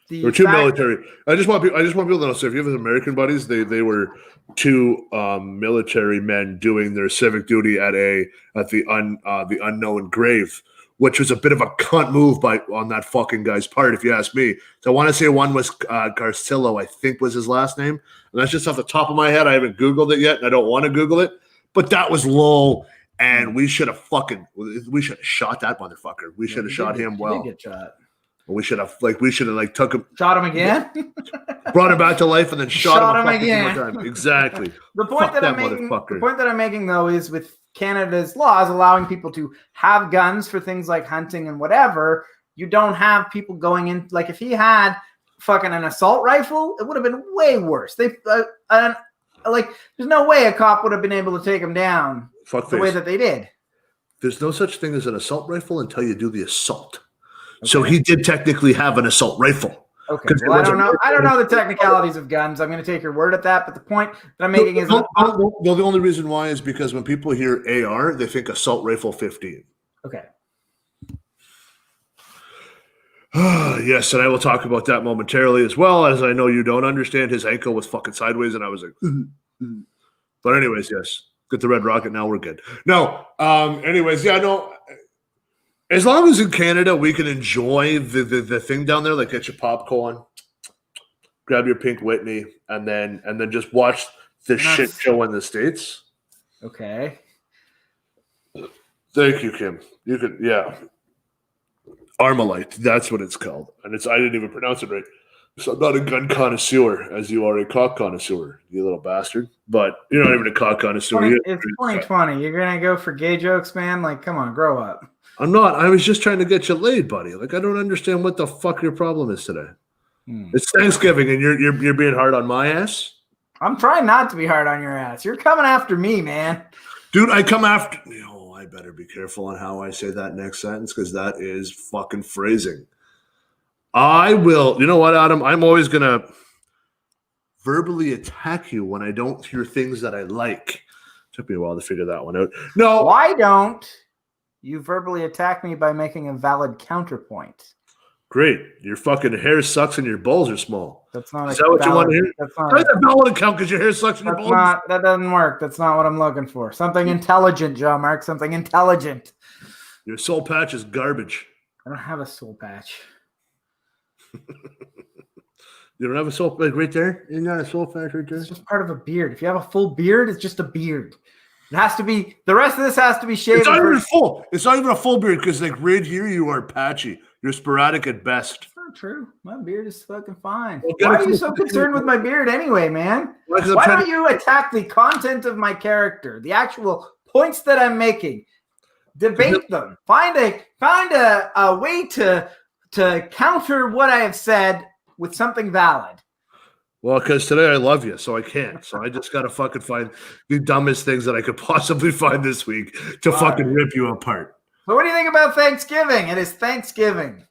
[SPEAKER 1] the.
[SPEAKER 2] There were 2 military. I just want people to know. So if you have American buddies, they were 2 military men doing their civic duty at the unknown grave, which was a bit of a cunt move on that fucking guy's part, if you ask me. So I want to say one was Garcillo, I think was his last name. And that's just off the top of my head. I haven't Googled it yet, and I don't want to Google it. But that was low, and we should have shot that motherfucker. We should have shot him well.
[SPEAKER 1] He did get shot.
[SPEAKER 2] We should have took him,
[SPEAKER 1] Shot him again.
[SPEAKER 2] brought him back to life, and then shot him
[SPEAKER 1] again.
[SPEAKER 2] One more time. Exactly.
[SPEAKER 1] The point that I'm making though is with Canada's laws allowing people to have guns for things like hunting and whatever, you don't have people going in. Like if he had fucking an assault rifle, it would have been way worse. There's no way a cop would have been able to take him down the way that they did.
[SPEAKER 2] There's no such thing as an assault rifle until you do the assault. Okay. So he did technically have an assault rifle.
[SPEAKER 1] Okay. Well, I don't know the technicalities of guns. I'm going to take your word at that. But the point that I'm making is
[SPEAKER 2] the only reason why is because when people hear AR, they think assault rifle 15.
[SPEAKER 1] Okay.
[SPEAKER 2] Yes, and I will talk about that momentarily as well, as I know you don't understand. His ankle was fucking sideways, and I was like, but anyways, yes. Get the red rocket. Now we're good. No. Anyways, yeah, no. As long as in Canada we can enjoy the thing down there, like get your popcorn, grab your Pink Whitney, and then just watch the shit show in the States.
[SPEAKER 1] Okay.
[SPEAKER 2] Thank you, Kim. You could, yeah. Armalite, that's what it's called, and I didn't even pronounce it right. So I'm not a gun connoisseur, as you are a cock connoisseur, you little bastard. But you're not even a cock connoisseur.
[SPEAKER 1] It's 2020. You're gonna go for gay jokes, man? Like, come on, grow up.
[SPEAKER 2] I'm not. I was just trying to get you laid, buddy. Like, I don't understand what the fuck your problem is today. It's Thanksgiving, and you're being hard on my ass.
[SPEAKER 1] I'm trying not to be hard on your ass. You're coming after me, man.
[SPEAKER 2] Dude, I come after. Oh, I better be careful on how I say that next sentence because that is fucking phrasing. I will. You know what, Adam? I'm always going to verbally attack you when I don't hear things that I like. Took me a while to figure that one out. No.
[SPEAKER 1] Why don't you verbally attack me by making a valid counterpoint?
[SPEAKER 2] Great. Your fucking hair sucks and your balls are small.
[SPEAKER 1] That's not.
[SPEAKER 2] Is that what you want to hear? That's not a valid account because your hair sucks and your balls.
[SPEAKER 1] That doesn't work. That's not what I'm looking for. Something intelligent, Jean-marc. Something intelligent.
[SPEAKER 2] Your soul patch is garbage.
[SPEAKER 1] I don't have a soul patch.
[SPEAKER 2] You don't have a soul patch right there? Isn't that a soul patch right there?
[SPEAKER 1] It's just part of a beard. If you have a full beard, it's just a beard. It has to be. The rest of this has to be shaved.
[SPEAKER 2] It's not even full. It's not even a full beard because, like, right here, you are patchy. You're sporadic at best.
[SPEAKER 1] That's not true. My beard is fucking fine. Why are you so concerned with my beard anyway, man? Why don't you attack the content of my character, the actual points that I'm making? Debate them. Find a way to counter what I have said with something valid.
[SPEAKER 2] Well, because today I love you, so I can't. So I just got to fucking find the dumbest things that I could possibly find this week to fucking rip you apart.
[SPEAKER 1] So what do you think about Thanksgiving? It is Thanksgiving.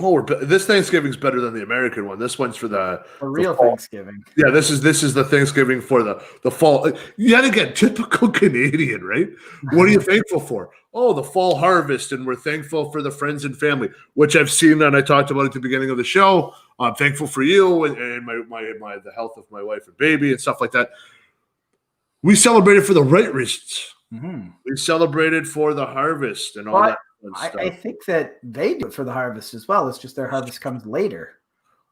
[SPEAKER 2] Oh, this Thanksgiving's better than the American one. This one's for the
[SPEAKER 1] real Thanksgiving.
[SPEAKER 2] Yeah, this is the Thanksgiving for the fall. Yet again, typical Canadian, right? What are you thankful for? Oh, the fall harvest, and we're thankful for the friends and family, which I've seen and I talked about at the beginning of the show. I'm thankful for you and the health of my wife and baby and stuff like that. We celebrated for the right reasons. Mm-hmm. We celebrated for the harvest and all that.
[SPEAKER 1] I think that they do it for the harvest as well. It's just their harvest comes later.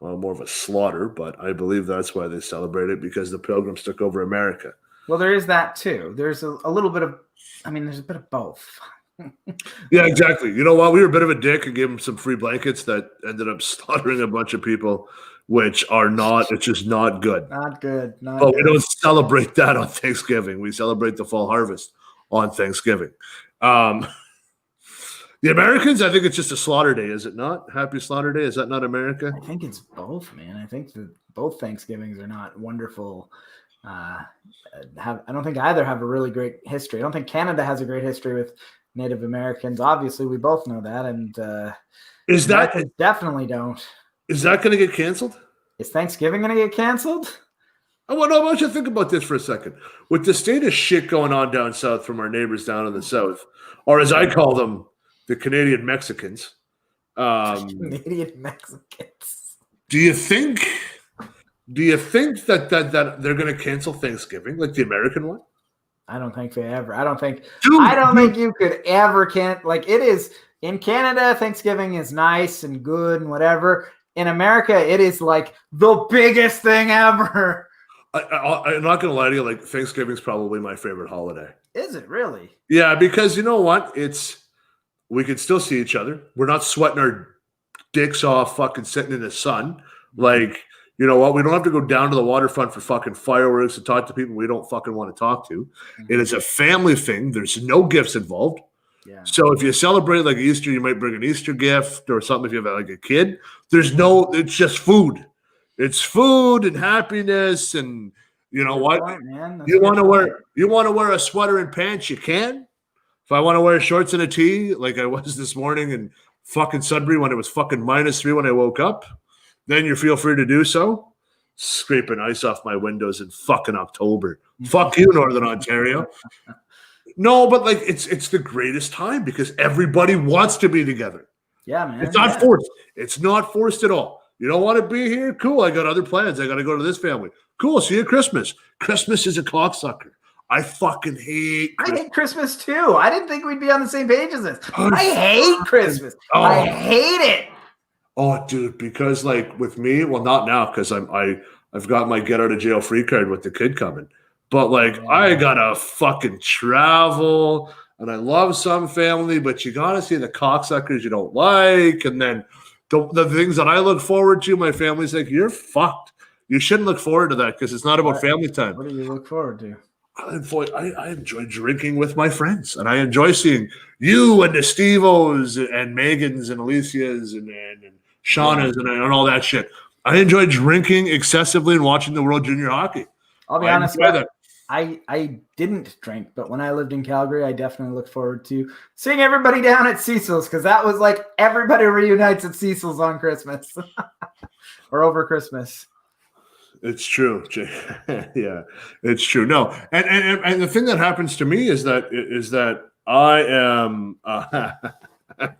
[SPEAKER 2] Well, more of a slaughter, but I believe that's why they celebrate it, because the Pilgrims took over America.
[SPEAKER 1] Well, there is that too. There's a little bit of, there's a bit of both.
[SPEAKER 2] Yeah, exactly. You know what? We were a bit of a dick and gave them some free blankets that ended up slaughtering a bunch of people, which are not, it's just not good.
[SPEAKER 1] Not good.
[SPEAKER 2] But we don't celebrate that on Thanksgiving. We celebrate the fall harvest on Thanksgiving. The Americans, I think it's just a slaughter day, is it not? Happy Slaughter Day. Is that not America?
[SPEAKER 1] I think it's both, man. I think that both Thanksgivings are not wonderful. I don't think either have a really great history. I don't think Canada has a great history with Native Americans. Obviously, we both know that. And definitely don't.
[SPEAKER 2] Is that going to get canceled?
[SPEAKER 1] Is Thanksgiving going to get canceled?
[SPEAKER 2] I want you to think about this for a second. With the state of shit going on down south from our neighbors down in the south, or as I call them, the Canadian Mexicans.
[SPEAKER 1] Canadian Mexicans.
[SPEAKER 2] Do you think that they're going to cancel Thanksgiving like the American one?
[SPEAKER 1] I don't think they ever. I don't think you could ever it is in Canada. Thanksgiving is nice and good and whatever. In America, it is like the biggest thing ever.
[SPEAKER 2] I'm not going to lie to you. Like, Thanksgiving is probably my favorite holiday.
[SPEAKER 1] Is it really?
[SPEAKER 2] Yeah, because you know what? we can still see each other. We're not sweating our dicks off fucking sitting in the sun. Like, you know what? We don't have to go down to the waterfront for fucking fireworks and talk to people we don't fucking want to talk to.
[SPEAKER 1] Mm-hmm.
[SPEAKER 2] It is a family thing. There's no gifts involved.
[SPEAKER 1] Yeah.
[SPEAKER 2] So if you celebrate like Easter, you might bring an Easter gift or something if you have like a kid. There's no, it's just food. It's food and happiness. And you know what? You want to wear a sweater and pants, you can. If I want to wear shorts and a tee, like I was this morning in fucking Sudbury when it was fucking -3 when I woke up, then you feel free to do so. Scraping ice off my windows in fucking October. Fuck you, Northern Ontario. No, but like it's the greatest time because everybody wants to be together.
[SPEAKER 1] Yeah, man.
[SPEAKER 2] It's not forced. It's not forced at all. You don't want to be here? Cool. I got other plans. I got to go to this family. Cool. See you at Christmas. Christmas is a cocksucker. I fucking hate Christmas.
[SPEAKER 1] I hate Christmas too. I didn't think we'd be on the same page as this. I hate Christmas. I hate it.
[SPEAKER 2] Oh, dude, because like with me, well, not now because I've got my get out of jail free card with the kid coming. But like I gotta fucking travel and I love some family, but you gotta see the cocksuckers you don't like. And then the things that I look forward to, my family's like, you're fucked. You shouldn't look forward to that because it's not about family time.
[SPEAKER 1] What do you look forward to?
[SPEAKER 2] I enjoy drinking with my friends, and I enjoy seeing you and the Steve-O's and Megan's and Alicia's and Shauna's and all that shit. I enjoy drinking excessively and watching the World Junior Hockey.
[SPEAKER 1] I'll be honest, I didn't drink, but when I lived in Calgary, I definitely looked forward to seeing everybody down at Cecil's because that was like everybody reunites at Cecil's on Christmas or over Christmas.
[SPEAKER 2] It's true. Yeah, it's true. No, and the thing that happens to me is that I am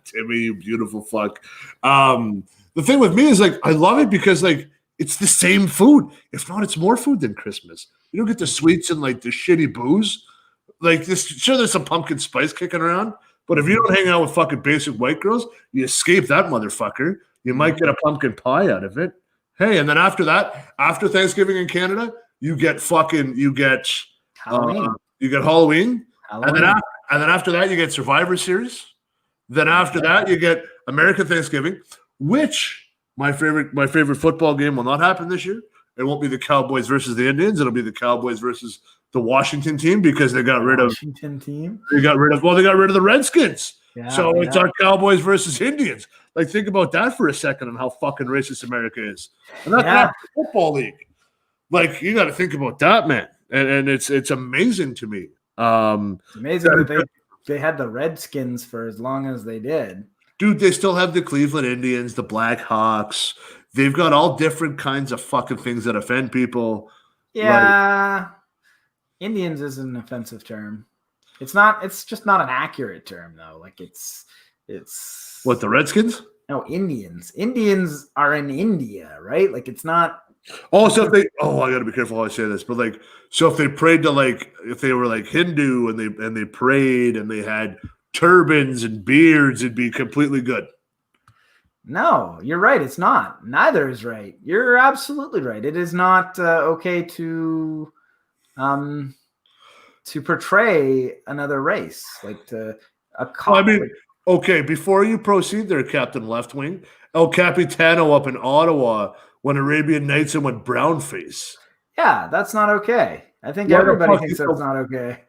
[SPEAKER 2] Timmy, you beautiful fuck. The thing with me is like I love it because like it's the same food. If not, it's more food than Christmas. You don't get the sweets and like the shitty booze. Like this, sure, there's some pumpkin spice kicking around, but if you don't hang out with fucking basic white girls, you escape that motherfucker. You might get a pumpkin pie out of it. Hey, and then after that, after Thanksgiving in Canada, you get Halloween. Halloween. And then after that, you get Survivor Series. Then after that, you get American Thanksgiving, which my favorite football game will not happen this year. It won't be the Cowboys versus the Indians. It'll be the Cowboys versus the Washington team because they got rid of They got rid of the Redskins. Yeah, so it's our Cowboys versus Indians. Like, think about that for a second and how fucking racist America is. And that's not the football league. Like, you got to think about that, man. And it's amazing to me.
[SPEAKER 1] It's amazing that they had the Redskins for as long as they did.
[SPEAKER 2] Dude, they still have the Cleveland Indians, the Blackhawks. They've got all different kinds of fucking things that offend people.
[SPEAKER 1] Yeah. Indians is an offensive term. It's just not an accurate term though. Like it's
[SPEAKER 2] what, the Redskins?
[SPEAKER 1] No, Indians. Indians are in India, right? Like it's not.
[SPEAKER 2] Oh, so if I gotta be careful how I say this, but like, so if they prayed to like, if they were like Hindu and they prayed and they had turbans and beards, it'd be completely good.
[SPEAKER 1] No, you're right. It's not. Neither is right. You're absolutely right. It is not okay to portray another race, like
[SPEAKER 2] okay, before you proceed there, Captain Left Wing, El Capitano up in Ottawa when Arabian Nights and went brownface.
[SPEAKER 1] Yeah, that's not okay. I think everybody thinks that's not okay.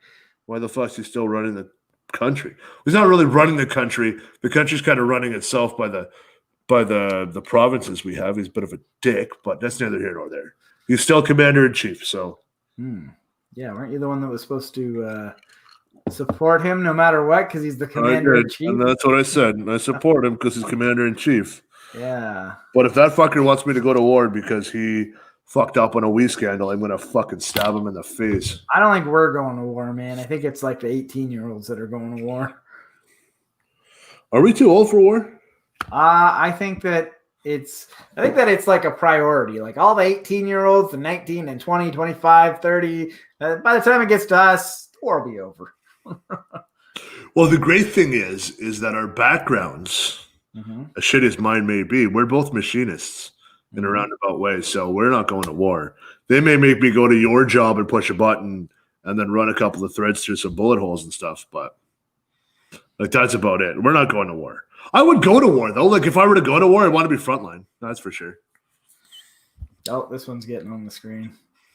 [SPEAKER 2] Why the fuck is he still running the country? He's not really running the country. The country's kind of running itself by the provinces we have. He's a bit of a dick, but that's neither here nor there. He's still commander-in-chief, so.
[SPEAKER 1] Yeah, weren't you the one that was supposed to support him no matter what because he's the commander-in-chief?
[SPEAKER 2] And that's what I said. And I support him because he's commander-in-chief.
[SPEAKER 1] Yeah.
[SPEAKER 2] But if that fucker wants me to go to war because he fucked up on a Wii scandal, I'm going to fucking stab him in the face.
[SPEAKER 1] I don't think we're going to war, man. I think it's like the 18-year-olds that are going to war.
[SPEAKER 2] Are we too old for war?
[SPEAKER 1] I think that it's like a priority. Like all the 18-year-olds, the 19 and 20, 25, 30, by the time it gets to us, the war will be over.
[SPEAKER 2] Well, the great thing is that our backgrounds, as shitty as mine may be, we're both machinists in a roundabout way. So we're not going to war. They may make me go to your job and push a button and then run a couple of threads through some bullet holes and stuff. But Like, that's about it. We're not going to war. I would go to war, though. Like, if I were to go to war, I'd want to be frontline. That's for sure.
[SPEAKER 1] Oh, this one's getting on the screen.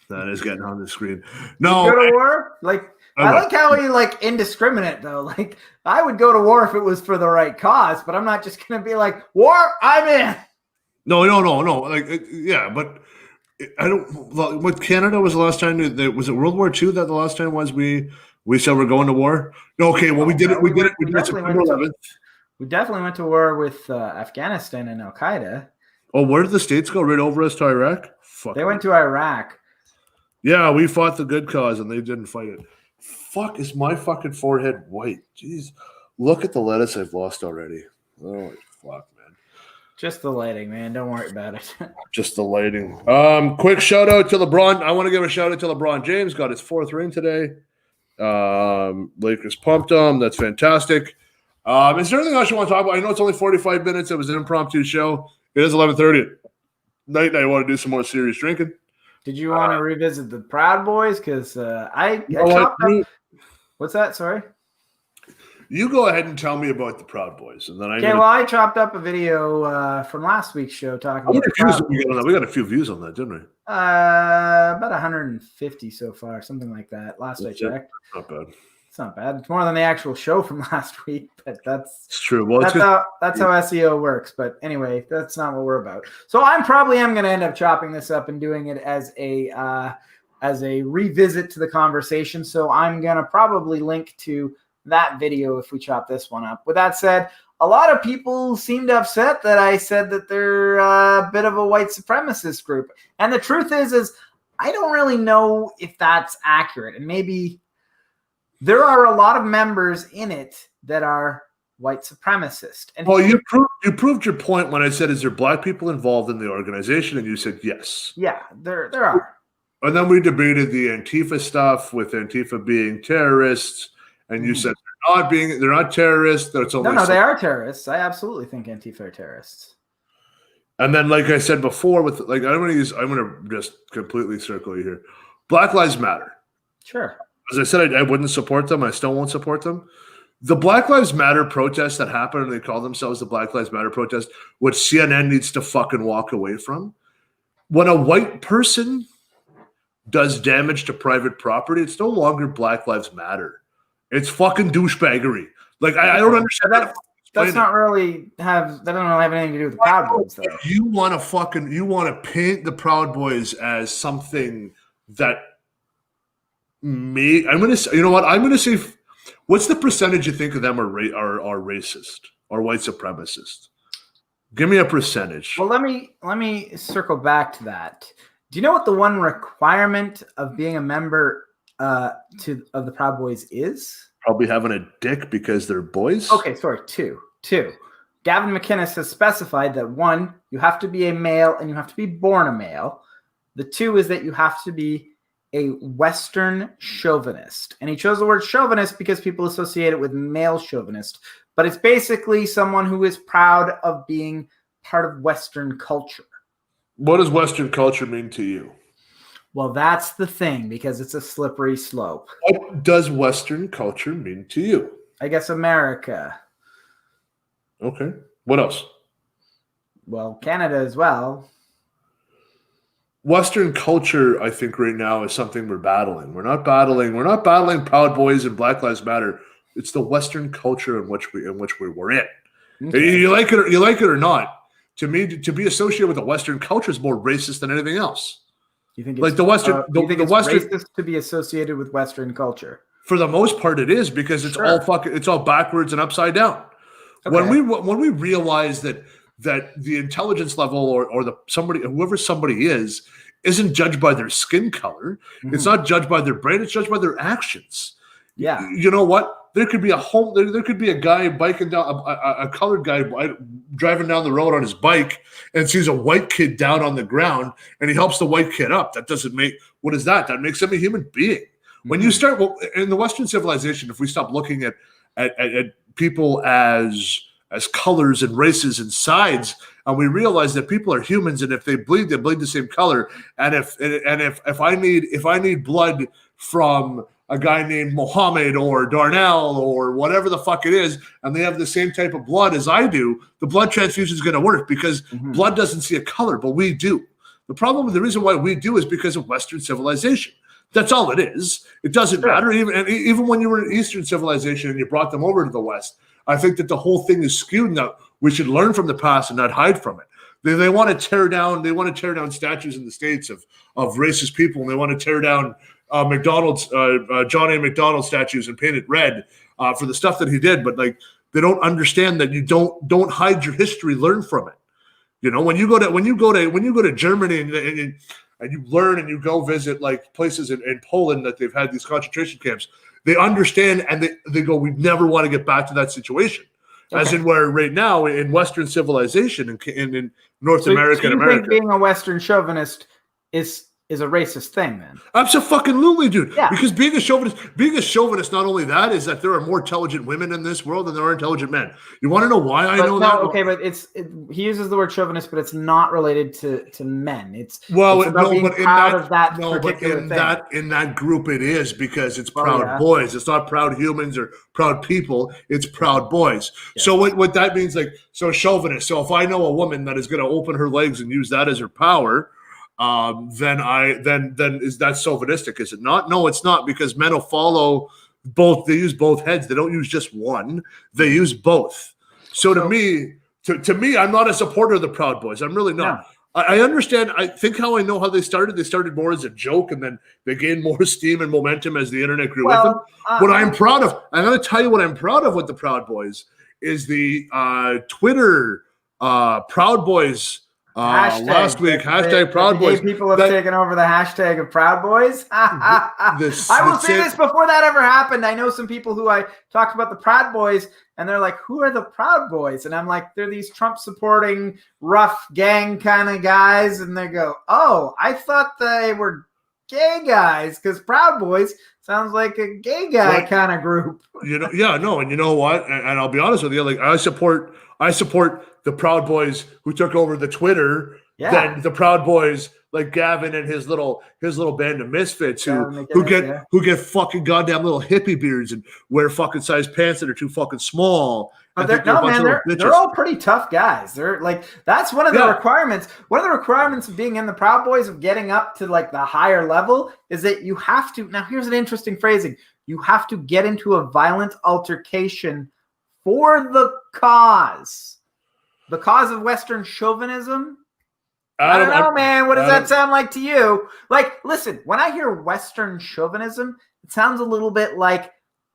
[SPEAKER 2] That is getting on the screen. No.
[SPEAKER 1] You go to war? Like, I like how you like indiscriminate, though. Like, I would go to war if it was for the right cause, but I'm not just going to be like, war, I'm in.
[SPEAKER 2] No. Like, yeah, but I don't. With Canada was the last time. Was it World War II that the last time was we said we're going to war? No, okay. Well, we did it. We did it. We did September 11th.
[SPEAKER 1] We definitely went to war with Afghanistan and Al Qaeda.
[SPEAKER 2] Oh, where did the States go? Right over us to Iraq? Fuck.
[SPEAKER 1] They went to Iraq.
[SPEAKER 2] Yeah, we fought the good cause and they didn't fight it. Fuck, is my fucking forehead white? Jeez, look at the lettuce I've lost already. Oh, fuck, man.
[SPEAKER 1] Just the lighting, man. Don't worry about it.
[SPEAKER 2] Just the lighting. Quick shout out to LeBron. I want to give a shout out to LeBron James. Got his 4th ring today. Lakers pumped him. That's fantastic. Is there anything else you want to talk about? I know it's only 45 minutes. It was an impromptu show. It is 11:30 night, and I want to do some more serious drinking.
[SPEAKER 1] Did you want to revisit the Proud Boys? Because I chopped up. What's that? Sorry.
[SPEAKER 2] You go ahead and tell me about the Proud Boys, and then
[SPEAKER 1] I chopped up a video from last week's show talking about the Proud Boys.
[SPEAKER 2] We got a few views on that, didn't we?
[SPEAKER 1] About 150 so far, something like that. Last I checked.
[SPEAKER 2] Not bad.
[SPEAKER 1] It's not bad. It's more than the actual show from last week, but it's
[SPEAKER 2] true. Well,
[SPEAKER 1] that's how SEO works. But anyway, that's not what we're about. So I'm probably going to end up chopping this up and doing it as a revisit to the conversation. So I'm going to probably link to that video if we chop this one up. With that said, a lot of people seemed upset that I said that they're a bit of a white supremacist group. And the truth is I don't really know if that's accurate. And maybe there are a lot of members in it that are white supremacist. And
[SPEAKER 2] well, you proved your point when I said, is there black people involved in the organization? And you said yes.
[SPEAKER 1] Yeah, there are.
[SPEAKER 2] And then we debated the Antifa stuff with Antifa being terrorists. And you said they're not terrorists. That's only
[SPEAKER 1] no, they are terrorists. I absolutely think Antifa are terrorists.
[SPEAKER 2] And then, like I said before, with like I'm going to just completely circle you here. Black Lives Matter.
[SPEAKER 1] Sure.
[SPEAKER 2] As I said, I wouldn't support them. I still won't support them. The Black Lives Matter protests that happen, and they call themselves the Black Lives Matter protest, which CNN needs to fucking walk away from. When a white person does damage to private property, it's no longer Black Lives Matter. It's fucking douchebaggery. Like I don't understand that.
[SPEAKER 1] That doesn't really have anything to do with the Proud Boys, though.
[SPEAKER 2] You want to paint the Proud Boys as something that I'm going to say, you know what? I'm going to say, what's the percentage you think of them are racist or white supremacist? Give me a percentage.
[SPEAKER 1] Well, let me circle back to that. Do you know what the one requirement of being a member of the Proud Boys is?
[SPEAKER 2] Probably having a dick because they're boys.
[SPEAKER 1] Okay, sorry, two. Gavin McInnes has specified that 1, you have to be a male and you have to be born a male. The 2 is that you have to be a Western chauvinist. And he chose the word chauvinist because people associate it with male chauvinist. But it's basically someone who is proud of being part of Western culture.
[SPEAKER 2] What does Western culture mean to you?
[SPEAKER 1] Well, that's the thing, because it's a slippery slope.
[SPEAKER 2] What does Western culture mean to you?
[SPEAKER 1] I guess America.
[SPEAKER 2] Okay. What else?
[SPEAKER 1] Well, Canada as well.
[SPEAKER 2] Western culture, I think, right now is something we're battling. We're not battling Proud Boys and Black Lives Matter. It's the Western culture in which we were in. Okay. You like it or not. To me, to be associated with the Western culture is more racist than anything else.
[SPEAKER 1] You think it's,
[SPEAKER 2] like the Western,
[SPEAKER 1] it's racist to be associated with Western culture?
[SPEAKER 2] For the most part, it is, because it's all backwards and upside down. Okay. When we realize that the intelligence level or whoever somebody is isn't judged by their skin color, it's not judged by their brain, it's judged by their actions.
[SPEAKER 1] Yeah,
[SPEAKER 2] you know what? There could be a guy biking down, a colored guy driving down the road on his bike and sees a white kid down on the ground, and he helps the white kid up. That doesn't make, what is that? That makes him a human being. When you start, in the Western civilization, if we stop looking at people as colors and races and sides, and we realize that people are humans, and if they bleed the same color, and if I need blood from a guy named Mohammed or Darnell or whatever the fuck it is, and they have the same type of blood as I do, the blood transfusion is going to work because blood doesn't see a color, but we do. The reason why we do is because of Western civilization. That's all it is. It doesn't matter. Even when you were in Eastern civilization and you brought them over to the West, I think that the whole thing is skewed. Now we should learn from the past and not hide from it. They want to tear down. They want to tear down statues in the States of racist people, and they want to tear down McDonald's John A. McDonald statues and paint it red for the stuff that he did. But like they don't understand that you don't hide your history. Learn from it. You know, when you go to Germany and you learn and you go visit like places in Poland that they've had these concentration camps, they understand and they go, we never want to get back to that situation. Okay. As in where right now in Western civilization and in North America and America.
[SPEAKER 1] Think being a Western chauvinist is a racist thing, then?
[SPEAKER 2] Absolutely, dude.
[SPEAKER 1] Yeah.
[SPEAKER 2] Because being a chauvinist, not only that, is that there are more intelligent women in this world than there are intelligent men. You want to know why I know that?
[SPEAKER 1] Okay, but he uses the word chauvinist, but it's not related to men. In
[SPEAKER 2] that group it is because it's proud boys. It's not proud humans or proud people. It's proud boys. Yes. So what that means, like, so chauvinist. So if I know a woman that is going to open her legs and use that as her power, then is that chauvinistic? Is it not? No, it's not, because men will follow both. They use both heads. They don't use just one. They use both. So to me, I'm not a supporter of the Proud Boys. I'm really not. No. I understand. I think how I know how they started. They started more as a joke, and then they gained more steam and momentum as the internet grew with them. What I'm proud of, I'm going to tell you what I'm proud of with the Proud Boys is the Twitter Proud Boys. Last week, hashtag Proud Boys.
[SPEAKER 1] People have taken over the hashtag of Proud Boys. I will say this before that ever happened. I know some people who I talked about the Proud Boys, and they're like, who are the Proud Boys? And I'm like, they're these Trump-supporting, rough gang kind of guys. And they go, oh, I thought they were gay guys, because Proud Boys sounds like a gay guy kind of group.
[SPEAKER 2] And you know what? And I'll be honest with you, like I support the Proud Boys who took over the Twitter than the Proud Boys like Gavin and his little band of misfits who get fucking goddamn little hippie beards and wear fucking size pants that are too fucking small.
[SPEAKER 1] But they're all pretty tough guys. They're like, that's one of the requirements. One of the requirements of being in the Proud Boys, of getting up to like the higher level, is that you have to. Now, here's an interesting phrasing: you have to get into a violent altercation for the cause. The cause of Western chauvinism? I don't know, man. What does that sound like to you? Like, listen, when I hear Western chauvinism, it sounds a little bit like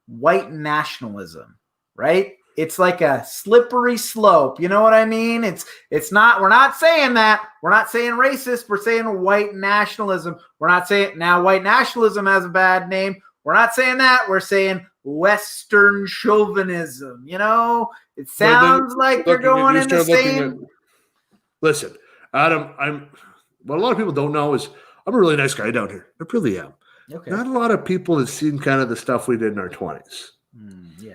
[SPEAKER 1] white nationalism, right? It's like a slippery slope. You know what I mean? It's not, we're not saying that. We're not saying racist. We're saying white nationalism. We're not saying, now white nationalism has a bad name. We're not saying that. We're saying Western chauvinism. You know, it sounds like you're going in the same.
[SPEAKER 2] Listen, Adam, what a lot of people don't know is I'm a really nice guy down here. I really am. Okay. Not a lot of people have seen kind of the stuff we did in our 20s.
[SPEAKER 1] Yeah.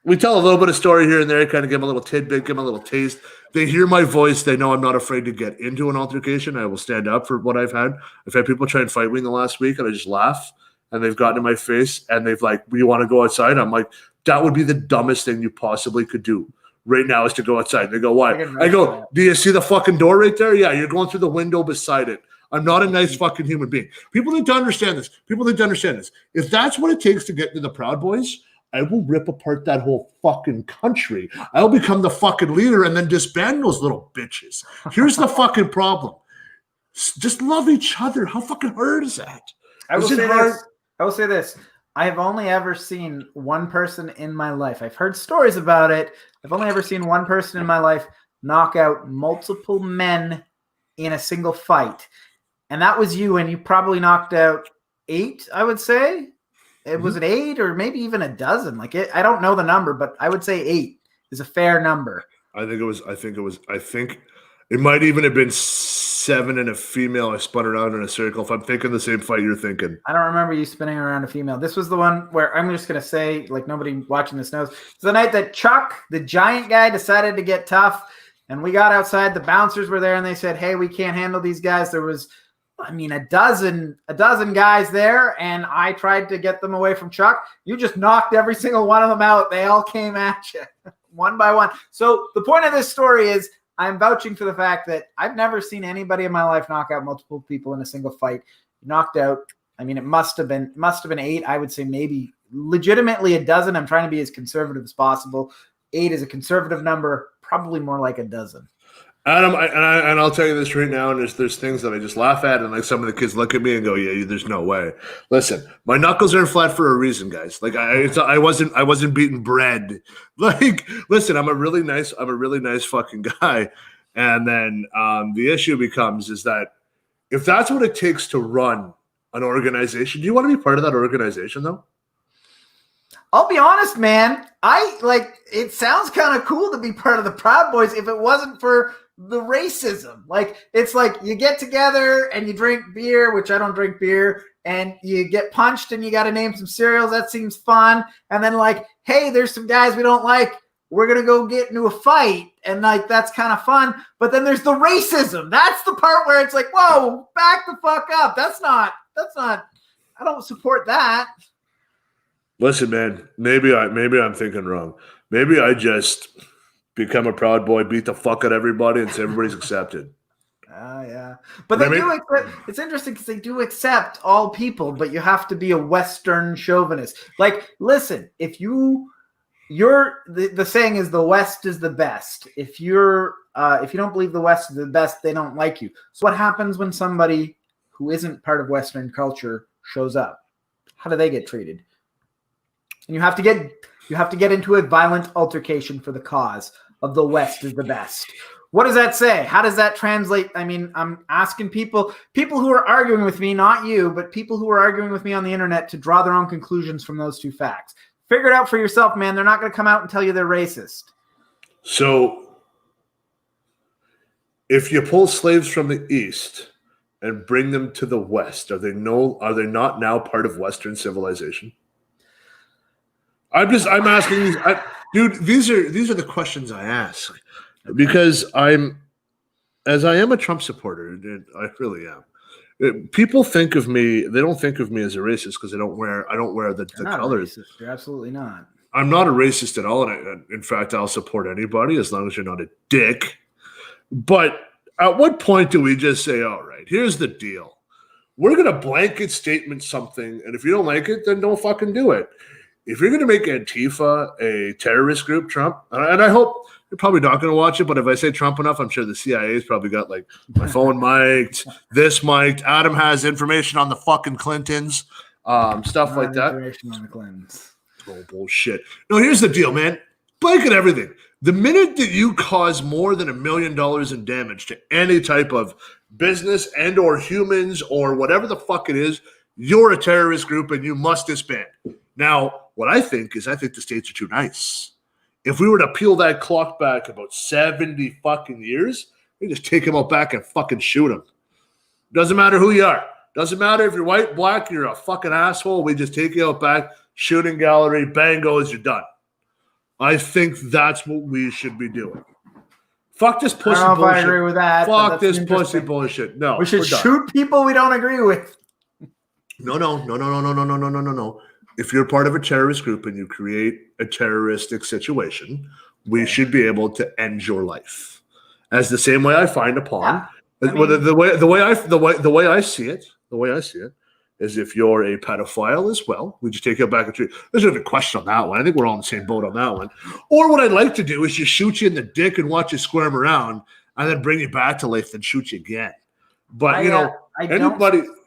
[SPEAKER 1] We
[SPEAKER 2] tell a little bit of story here and there, kind of give them a little tidbit, give them a little taste. They hear my voice. They know I'm not afraid to get into an altercation. I will stand up for what I've had. I've had people try and fight me in the last week, and I just laugh. And they've gotten in my face, and they've like, you want to go outside? I'm like, that would be the dumbest thing you possibly could do right now, is to go outside. They go, why? I go, do you see the fucking door right there? Yeah, you're going through the window beside it. I'm not a nice fucking human being. People need to understand this. If that's what it takes to get into the Proud Boys, I will rip apart that whole fucking country. I'll become the fucking leader and then disband those little bitches. Here's the fucking problem. Just love each other. How fucking hard is that?
[SPEAKER 1] I will say this. I have only ever seen one person in my life. I've heard stories about it. I've only ever seen one person in my life knock out multiple men in a single fight. And that was you, and you probably knocked out 8, I would say. It was an 8 or maybe even a dozen. Like I don't know the number, but I would say 8 is a fair number.
[SPEAKER 2] I think it might even have been 7 and a female. I spun around in a circle. If I'm thinking the same fight you're thinking.
[SPEAKER 1] I don't remember you spinning around a female. This was the one where I'm just going to say, like nobody watching this knows. It's the night that Chuck, the giant guy, decided to get tough. And we got outside. The bouncers were there and they said, hey, we can't handle these guys. There was a dozen guys there, and I tried to get them away from Chuck. You just knocked every single one of them out. They all came at you one by one. So the point of this story is I'm vouching for the fact that I've never seen anybody in my life knock out multiple people in a single fight. Knocked out, it must have been 8. I would say maybe legitimately a dozen. I'm trying to be as conservative as possible. 8 is a conservative number, probably more like a dozen.
[SPEAKER 2] Adam, I'll tell you this right now, and there's things that I just laugh at, and like some of the kids look at me and go, "Yeah, there's no way." Listen, my knuckles are flat for a reason, guys. Like I wasn't beating bread. Like, listen, I'm a really nice fucking guy, and then the issue becomes is that if that's what it takes to run an organization, do you want to be part of that organization though?
[SPEAKER 1] I'll be honest, man. It sounds kind of cool to be part of the Proud Boys if it wasn't for the racism. It's like you get together and you drink beer, which I don't drink beer, and you get punched and you got to name some cereals. That seems fun. And then hey, there's some guys we don't like. We're going to go get into a fight. And that's kind of fun. But then there's the racism. That's the part where it's like, whoa, back the fuck up. That's not, I don't support that.
[SPEAKER 2] Listen, man, maybe I'm thinking wrong. Maybe I just become a Proud Boy, beat the fuck out of everybody, and say everybody's accepted.
[SPEAKER 1] Yeah. But it's interesting because they do accept all people, but you have to be a Western chauvinist. Listen, if the saying is the West is the best. If you don't believe the West is the best, they don't like you. So what happens when somebody who isn't part of Western culture shows up? How do they get treated? And you have to get into a violent altercation for the cause of the West is the best. What does that say? How does that translate? I'm asking people who are arguing with me, not you, but people who are arguing with me on the internet to draw their own conclusions from those two facts. Figure it out for yourself, man. They're not going to come out and tell you they're racist.
[SPEAKER 2] So if you pull slaves from the East and bring them to the West, are they not now part of Western civilization? I'm asking these, dude. These are the questions I ask because I am a Trump supporter, and I really am. People think of me; they don't think of me as a racist because I don't wear the colors.
[SPEAKER 1] You're absolutely not.
[SPEAKER 2] I'm not a racist at all, and in fact, I'll support anybody as long as you're not a dick. But at what point do we just say, "All right, here's the deal: we're going to blanket statement something, and if you don't like it, then don't fucking do it." If you're going to make Antifa a terrorist group, Trump, and I hope you're probably not going to watch it, but if I say Trump enough, I'm sure the CIA's probably got my phone mic'd, this mic'd. Adam has information on the fucking Clintons, stuff like that.
[SPEAKER 1] Information on the Clintons.
[SPEAKER 2] Oh, bullshit. No, here's the deal, man. Blanket everything. The minute that you cause more than $1 million in damage to any type of business and or humans or whatever the fuck it is, you're a terrorist group and you must disband. Now, what I think the states are too nice. If we were to peel that clock back about 70 fucking years, we just take them out back and fucking shoot them. Doesn't matter who you are. Doesn't matter if you're white, black, you're a fucking asshole. We just take you out back, shooting gallery, bang goes, you're done. I think that's what we should be doing. Fuck this pussy bullshit. I don't know if I agree
[SPEAKER 1] with that.
[SPEAKER 2] Fuck this pussy bullshit. No,
[SPEAKER 1] we should shoot people we don't agree with.
[SPEAKER 2] No. If you're part of a terrorist group and you create a terroristic situation, we should be able to end your life. As the same way I find upon the way I see it is if you're a pedophile as well, we just take you back and treat. There's no even question on that one. I think we're all in the same boat on that one. Or what I'd like to do is just shoot you in the dick and watch you squirm around and then bring you back to life and shoot you again. But I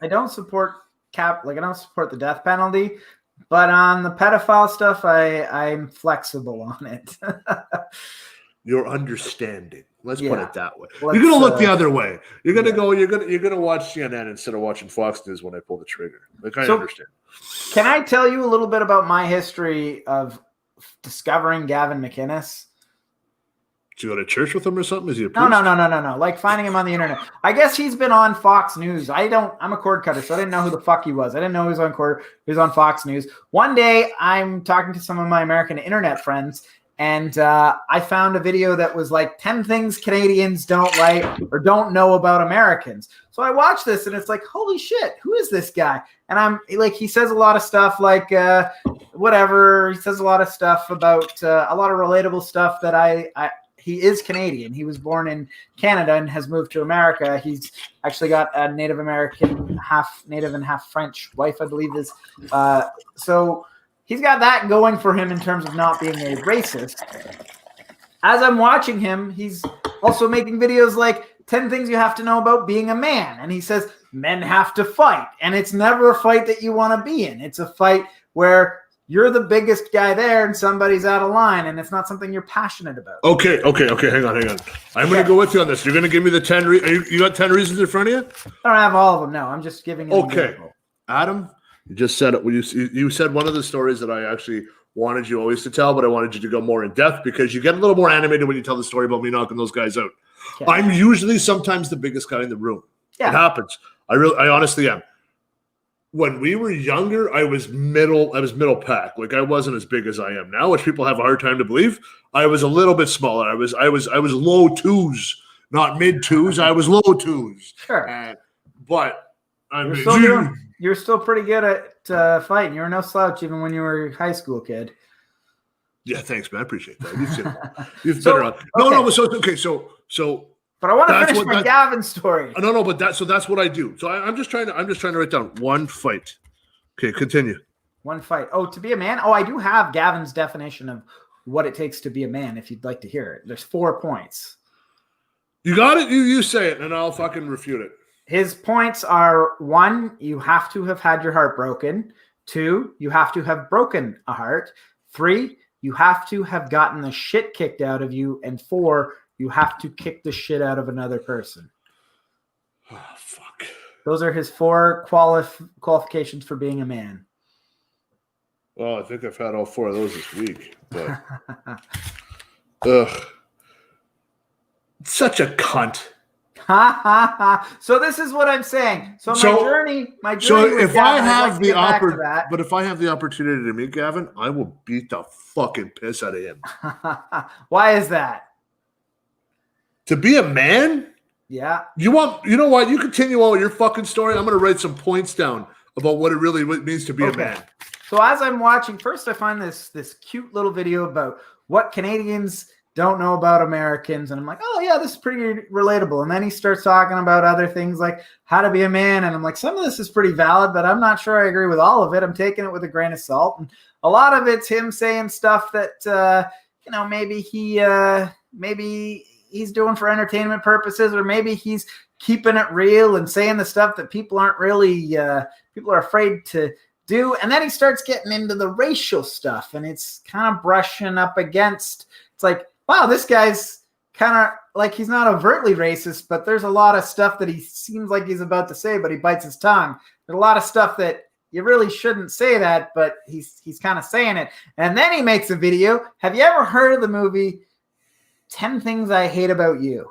[SPEAKER 1] don't support I don't support the death penalty. But on the pedophile stuff, I'm flexible on it.
[SPEAKER 2] You're understanding. Let's put it that way. You're gonna look the other way. You're gonna go. You're gonna watch CNN instead of watching Fox News when I pull the trigger. I understand.
[SPEAKER 1] Can I tell you a little bit about my history of discovering Gavin McInnes?
[SPEAKER 2] Did you go to church with him or something? Is he a priest?
[SPEAKER 1] No. Like finding him on the internet. I guess he's been on Fox News. I'm a cord cutter, so I didn't know who the fuck he was. I didn't know he was on Fox News. One day, I'm talking to some of my American internet friends, And I found a video that was like 10 things Canadians don't like or don't know about Americans. So I watched this and it's like, holy shit, who is this guy? And I'm like, he says a lot of stuff like whatever. He says a lot of stuff about a lot of relatable stuff that he is Canadian. He was born in Canada and has moved to America. He's actually got a Native American, half Native and half French wife, I believe is. So he's got that going for him in terms of not being a racist. As I'm watching him, he's also making videos like 10 things you have to know about being a man. And he says men have to fight. And it's never a fight that you want to be in. It's a fight where you're the biggest guy there and somebody's out of line, and it's not something you're passionate about.
[SPEAKER 2] Okay. Hang on. I'm going to go with you on this. You're going to give me the 10 you got 10 reasons in front of you?
[SPEAKER 1] I don't have all of them. No, I'm just giving you an example.
[SPEAKER 2] Adam, you just said it. You said one of the stories that I actually wanted you always to tell, but I wanted you to go more in depth because you get a little more animated when you tell the story about me knocking those guys out. Okay. I'm usually sometimes the biggest guy in the room. Yeah. It happens. I honestly am. When we were younger, I was middle pack. Like I wasn't as big as I am now, which people have a hard time to believe. I was a little bit smaller. I was low twos, not mid twos. I was low twos.
[SPEAKER 1] Sure.
[SPEAKER 2] But
[SPEAKER 1] you're still pretty good at fighting. You were no slouch even when you were a high school kid.
[SPEAKER 2] Yeah, thanks, man. I appreciate that. You've been around. No. So okay. So.
[SPEAKER 1] But I want to finish my Gavin story.
[SPEAKER 2] No. But that's what I do. So I'm just trying to write down one fight. Okay, continue.
[SPEAKER 1] One fight. Oh, to be a man. Oh, I do have Gavin's definition of what it takes to be a man. If you'd like to hear it, there's 4 points.
[SPEAKER 2] You got it. You say it, and I'll fucking refute it.
[SPEAKER 1] His points are: 1, you have to have had your heart broken. 2, you have to have broken a heart. 3, you have to have gotten the shit kicked out of you. And 4, you have to kick the shit out of another person.
[SPEAKER 2] Oh, fuck.
[SPEAKER 1] Those are his 4 qualifications for being a man.
[SPEAKER 2] Well, I think I've had all 4 of those this week. But ugh. Such a cunt.
[SPEAKER 1] So this is what I'm saying. So my journey.
[SPEAKER 2] So if I have the opportunity to meet Gavin, I will beat the fucking piss out of him.
[SPEAKER 1] Why is that?
[SPEAKER 2] To be a man?
[SPEAKER 1] Yeah.
[SPEAKER 2] You know what? You continue on with your fucking story. I'm going to write some points down about what it really means to be a man.
[SPEAKER 1] So as I'm watching, first I find this cute little video about what Canadians don't know about Americans. And I'm like, oh yeah, this is pretty relatable. And then he starts talking about other things like how to be a man. And I'm like, some of this is pretty valid, but I'm not sure I agree with all of it. I'm taking it with a grain of salt. And a lot of it's him saying stuff that, maybe he's doing for entertainment purposes, or maybe he's keeping it real and saying the stuff that people aren't really, people are afraid to do. And then he starts getting into the racial stuff, and it's kind of brushing up against, it's like, wow, this guy's kind of like, he's not overtly racist, but there's a lot of stuff that he seems like he's about to say, but he bites his tongue. There's a lot of stuff that you really shouldn't say that, but he's kind of saying it. And then he makes a video. Have you ever heard of the movie 10 Things I Hate About You?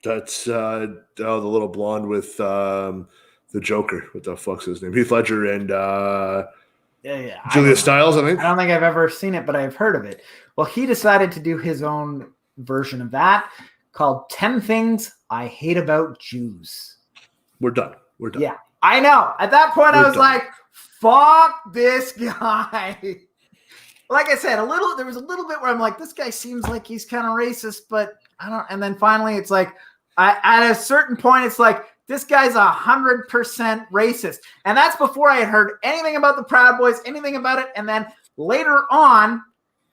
[SPEAKER 2] That's the little blonde with the Joker. What the fuck's his name? Heath Ledger and Julia Stiles, I think.
[SPEAKER 1] I don't think I've ever seen it, but I've heard of it. Well, he decided to do his own version of that called 10 Things I Hate About Jews.
[SPEAKER 2] We're done.
[SPEAKER 1] Yeah, I know. At that point, I was like, fuck this guy. Like I said, there was a little bit where I'm like, this guy seems like he's kind of racist, but I don't. And then finally, it's like, at a certain point, it's like, this guy's 100% racist. And that's before I had heard anything about the Proud Boys, anything about it. And then later on,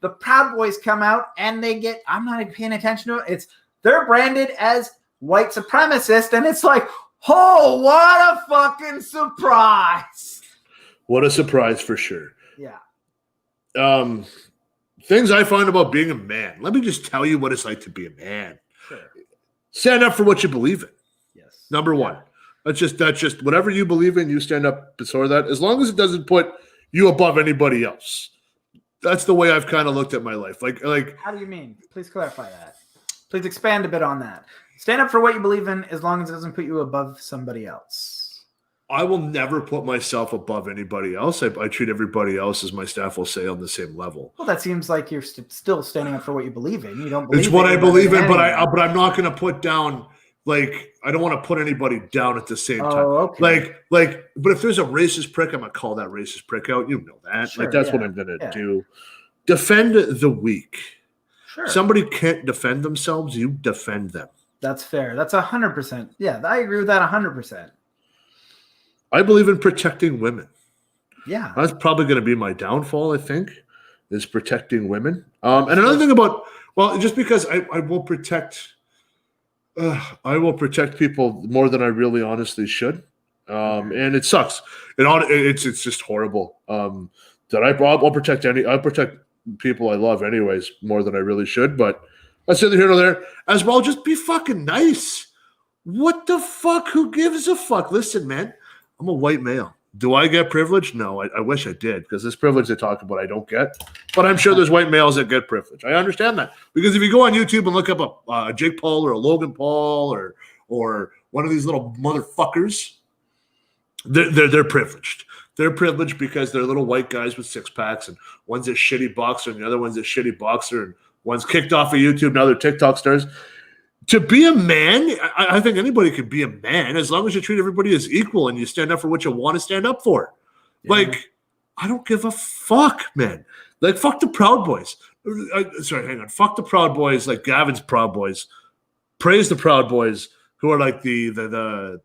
[SPEAKER 1] the Proud Boys come out and they get, I'm not even paying attention to it. They're branded as white supremacist. And it's like, oh, what a fucking surprise.
[SPEAKER 2] What a surprise for sure.
[SPEAKER 1] Yeah.
[SPEAKER 2] Things I find about being a man. Let me just tell you what it's like to be a man.
[SPEAKER 1] Sure.
[SPEAKER 2] Stand up for what you believe in.
[SPEAKER 1] Yes.
[SPEAKER 2] Number one. That's just whatever you believe in, you stand up before that, as long as it doesn't put you above anybody else. That's the way I've kind of looked at my life. Like
[SPEAKER 1] how do you mean? Please clarify that. Please expand a bit on that. Stand up for what you believe in as long as it doesn't put you above somebody else.
[SPEAKER 2] I will never put myself above anybody else. I treat everybody else, as my staff will say, on the same level.
[SPEAKER 1] Well, that seems like you're still standing up for what you believe in. You don't
[SPEAKER 2] It's
[SPEAKER 1] believe
[SPEAKER 2] what I believe in, but
[SPEAKER 1] anyone.
[SPEAKER 2] I'm not going to put down, like, I don't want to put anybody down at the same time.
[SPEAKER 1] Okay.
[SPEAKER 2] But if there's a racist prick, I'm going to call that racist prick out. You know that.
[SPEAKER 1] Sure,
[SPEAKER 2] like, that's
[SPEAKER 1] yeah,
[SPEAKER 2] what I'm going to
[SPEAKER 1] yeah.
[SPEAKER 2] do. Defend the weak.
[SPEAKER 1] Sure.
[SPEAKER 2] Somebody can't defend themselves, you defend them.
[SPEAKER 1] That's fair. That's 100%. Yeah, I agree with that 100%.
[SPEAKER 2] I believe in protecting women.
[SPEAKER 1] Yeah.
[SPEAKER 2] That's probably going to be my downfall, I think, is protecting women. And another thing about, well, just because I will protect people more than I really honestly should. And it sucks. It's just horrible. That I'll protect people I love anyways more than I really should. But that's neither here nor there. As well, just be fucking nice. What the fuck? Who gives a fuck? Listen, man, I'm a white male. Do I get privilege? No, I wish I did, because this privilege they talk about I don't get. But I'm sure there's white males that get privilege. I understand that, because if you go on YouTube and look up a Jake Paul or a Logan Paul or one of these little motherfuckers, they're privileged. They're privileged because they're little white guys with six packs, and one's a shitty boxer and the other one's a shitty boxer, and one's kicked off of YouTube, now they're TikTok stars. To be a man, I think anybody can be a man as long as you treat everybody as equal and you stand up for what you want to stand up for. Yeah. Like, I don't give a fuck, man. Like, fuck the Proud Boys. Fuck the Proud Boys, like Gavin's Proud Boys. Praise the Proud Boys, who are like the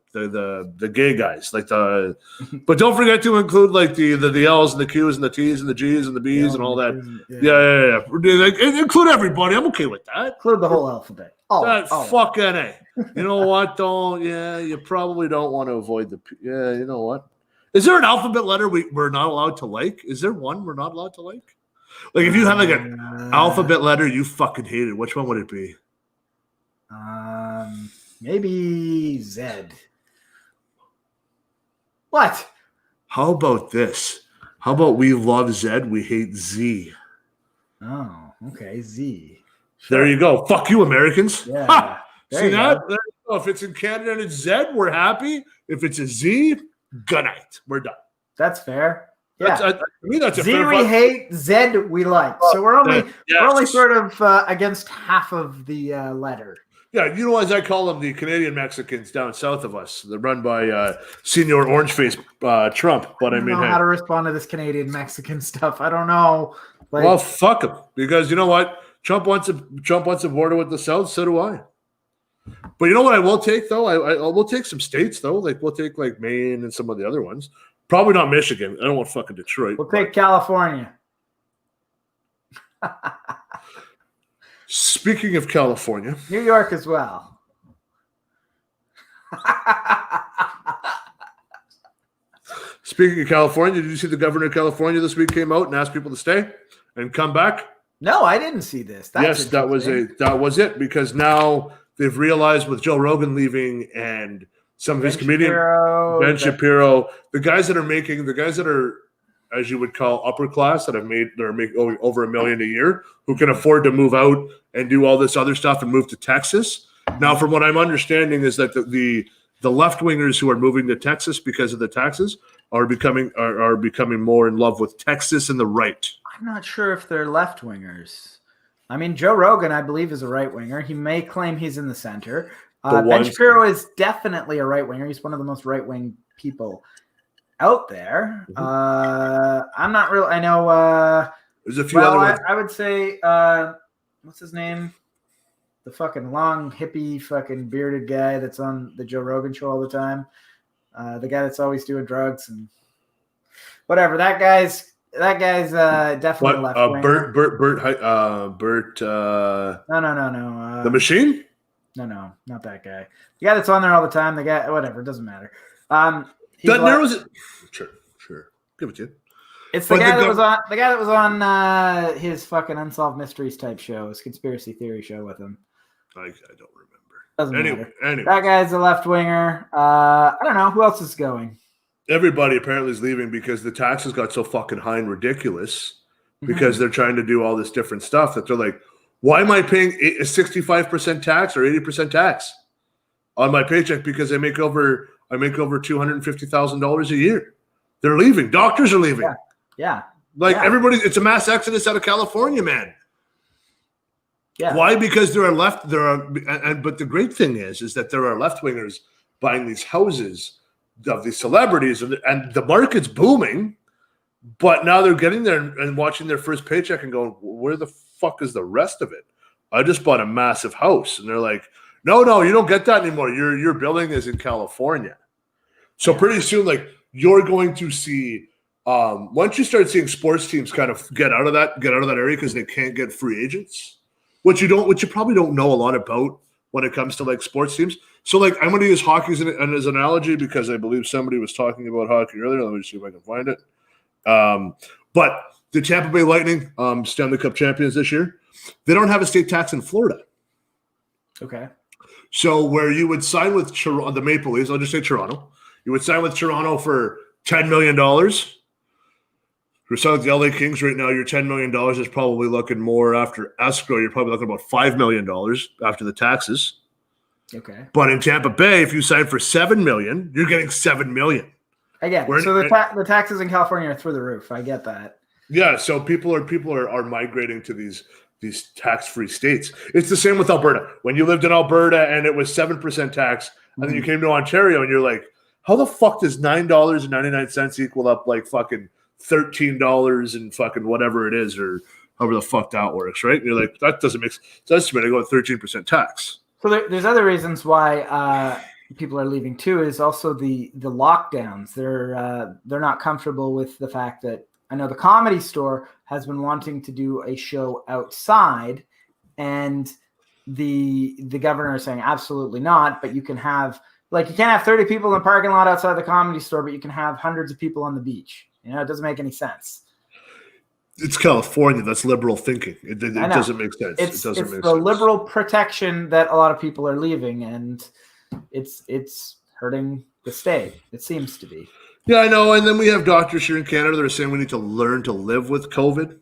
[SPEAKER 2] gay guys, like but don't forget to include like the L's and the Q's and the T's and the G's and the B's and all that. Yeah. Like, include everybody. I'm okay with that.
[SPEAKER 1] Include the whole alphabet.
[SPEAKER 2] Fuck NA. You know what? You probably don't want to avoid you know what? Is there an alphabet letter we're not allowed to like? Is there one we're not allowed to like? Like, if you had like an alphabet letter you fucking hated, which one would it be?
[SPEAKER 1] Maybe Z. What?
[SPEAKER 2] How about this? How about we love Z, we hate Z?
[SPEAKER 1] Oh, okay, Z.
[SPEAKER 2] Sure. There you go. Fuck you, Americans.
[SPEAKER 1] Yeah.
[SPEAKER 2] Ha! See that? There you go. If it's in Canada and it's Z, we're happy. If it's a Z, good night. We're done.
[SPEAKER 1] That's fair. Yeah.
[SPEAKER 2] That's a
[SPEAKER 1] Z
[SPEAKER 2] fair
[SPEAKER 1] we hate, Z we like. So we're only sort of against half of the letter.
[SPEAKER 2] Yeah, you know, as I call them, the Canadian Mexicans down south of us. They're run by Senior Orange Face Trump. But I don't know
[SPEAKER 1] how to respond to this Canadian Mexican stuff. I don't know.
[SPEAKER 2] Like, well, fuck them, because you know what? Trump wants a border with the South. So do I. But you know what I will take though? We'll take some states though. Like, we'll take like Maine and some of the other ones. Probably not Michigan. I don't want fucking Detroit.
[SPEAKER 1] We'll take California.
[SPEAKER 2] Speaking of California,
[SPEAKER 1] New York as well.
[SPEAKER 2] Speaking of California, did you see the governor of California this week came out and asked people to stay and come back?
[SPEAKER 1] No, I didn't see this.
[SPEAKER 2] Yes, that was it, because now they've realized with Joe Rogan leaving and some of his comedians, Ben Shapiro, the guys that are, as you would call, upper class, they're making over $1 million a year, who can afford to move out and do all this other stuff and move to Texas. Now, from what I'm understanding, is that the left wingers who are moving to Texas because of the taxes are becoming more in love with Texas and the right.
[SPEAKER 1] I'm not sure if they're left wingers. I mean, Joe Rogan, I believe, is a right winger. He may claim he's in the center. Ben Shapiro is definitely a right winger. He's one of the most right wing people out there. I'm not real. I know.
[SPEAKER 2] There's a few other ones.
[SPEAKER 1] I would say, what's his name? The fucking long hippie fucking bearded guy that's on the Joe Rogan show all the time. The guy that's always doing drugs and whatever. That guy's definitely left winger.
[SPEAKER 2] Bert.
[SPEAKER 1] No.
[SPEAKER 2] The Machine?
[SPEAKER 1] No, not that guy. The guy that's on there all the time. The guy, whatever, it doesn't matter.
[SPEAKER 2] That narrows it. Sure. Give it to you.
[SPEAKER 1] It's the guy that was on his fucking Unsolved Mysteries type show, his conspiracy theory show with him.
[SPEAKER 2] I don't remember.
[SPEAKER 1] Doesn't matter. Anyway. That guy's a left winger. I don't know who else is going.
[SPEAKER 2] Everybody apparently is leaving because the taxes got so fucking high and ridiculous because they're trying to do all this different stuff that they're like, why am I paying a 65% tax or 80% tax on my paycheck because I make over I make over $250,000 a year. They're leaving. Doctors are leaving.
[SPEAKER 1] Yeah.
[SPEAKER 2] Everybody, it's a mass exodus out of California, man.
[SPEAKER 1] Yeah.
[SPEAKER 2] Why? Because but the great thing is that there are left wingers buying these houses of these celebrities, and the market's booming. But now they're getting there and watching their first paycheck and going, where the fuck is the rest of it? I just bought a massive house. And they're like, no, you don't get that anymore. Your building is in California. So pretty soon, like, you're going to see, once you start seeing sports teams kind of get out of that area because they can't get free agents, which you probably don't know a lot about when it comes to like sports teams. So like, I'm going to use hockey as an analogy because I believe somebody was talking about hockey earlier. Let me see if I can find it. But the Tampa Bay Lightning, Stanley Cup champions this year, they don't have a state tax in Florida.
[SPEAKER 1] Okay.
[SPEAKER 2] So where you would sign with the Maple Leafs, I'll just say Toronto, you would sign with Toronto for $10 million. You're signing with the LA Kings right now, your $10 million is probably looking more after escrow. You're probably looking about $5 million after the taxes.
[SPEAKER 1] Okay.
[SPEAKER 2] But in Tampa Bay, if you sign for $7 million, you're getting $7 million.
[SPEAKER 1] Again, so the taxes in California are through the roof. I get that. Yeah,
[SPEAKER 2] so people are migrating to these tax-free states. It's the same with Alberta. When you lived in Alberta and it was 7% tax, and then you came to Ontario and you're like, how the fuck does $9.99 equal up like fucking $13 and fucking whatever it is, or however the fuck that works, right? And you're like, that doesn't make sense. That's to go with 13% tax.
[SPEAKER 1] So there's other reasons why people are leaving too. Is also the lockdowns. They're not comfortable with the fact that, I know the Comedy Store has been wanting to do a show outside, and the governor is saying absolutely not. But you can have, like, you can't have 30 people in the parking lot outside the Comedy Store, but you can have hundreds of people on the beach. You know, it doesn't make any sense.
[SPEAKER 2] It's California. That's liberal thinking. It doesn't make sense.
[SPEAKER 1] It's the liberal protection that a lot of people are leaving, and it's hurting the state. It seems to be. Yeah,
[SPEAKER 2] I know. And then we have doctors here in Canada that are saying we need to learn to live with COVID,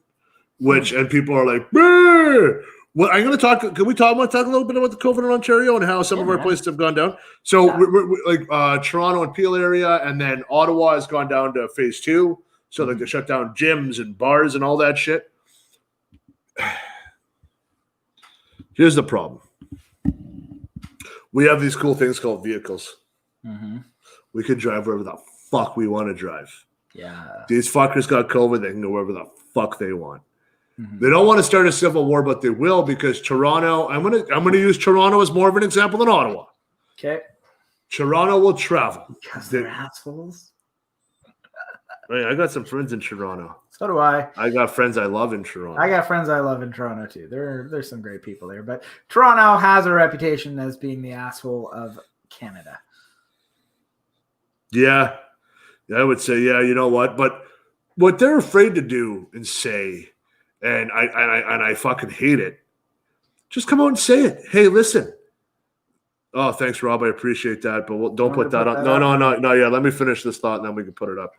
[SPEAKER 2] and people are like, "Brr!" Well, I'm going to talk. Can we talk a little bit about the COVID in Ontario and how some of our places have gone down? So we're like Toronto and Peel area, and then Ottawa has gone down to phase 2. So like they shut down gyms and bars and all that shit. Here's the problem. We have these cool things called vehicles. Mm-hmm. We can drive wherever the fuck we want to drive.
[SPEAKER 1] Yeah.
[SPEAKER 2] These fuckers got COVID. They can go wherever the fuck they want. Mm-hmm. They don't want to start a civil war, but they will, because Toronto, I'm gonna use Toronto as more of an example than Ottawa.
[SPEAKER 1] Okay.
[SPEAKER 2] Toronto will travel.
[SPEAKER 1] Because they're assholes.
[SPEAKER 2] I got some friends in Toronto.
[SPEAKER 1] So do I.
[SPEAKER 2] I got friends I love in Toronto.
[SPEAKER 1] I got friends I love in Toronto too. There's some great people there, but Toronto has a reputation as being the asshole of Canada.
[SPEAKER 2] Yeah, I would say, yeah, you know what? But what they're afraid to do and say, and I fucking hate it, just come out and say it. Hey, listen. Oh, thanks, Rob. I appreciate that, but don't put that on. No. Yeah, let me finish this thought, and then we can put it up.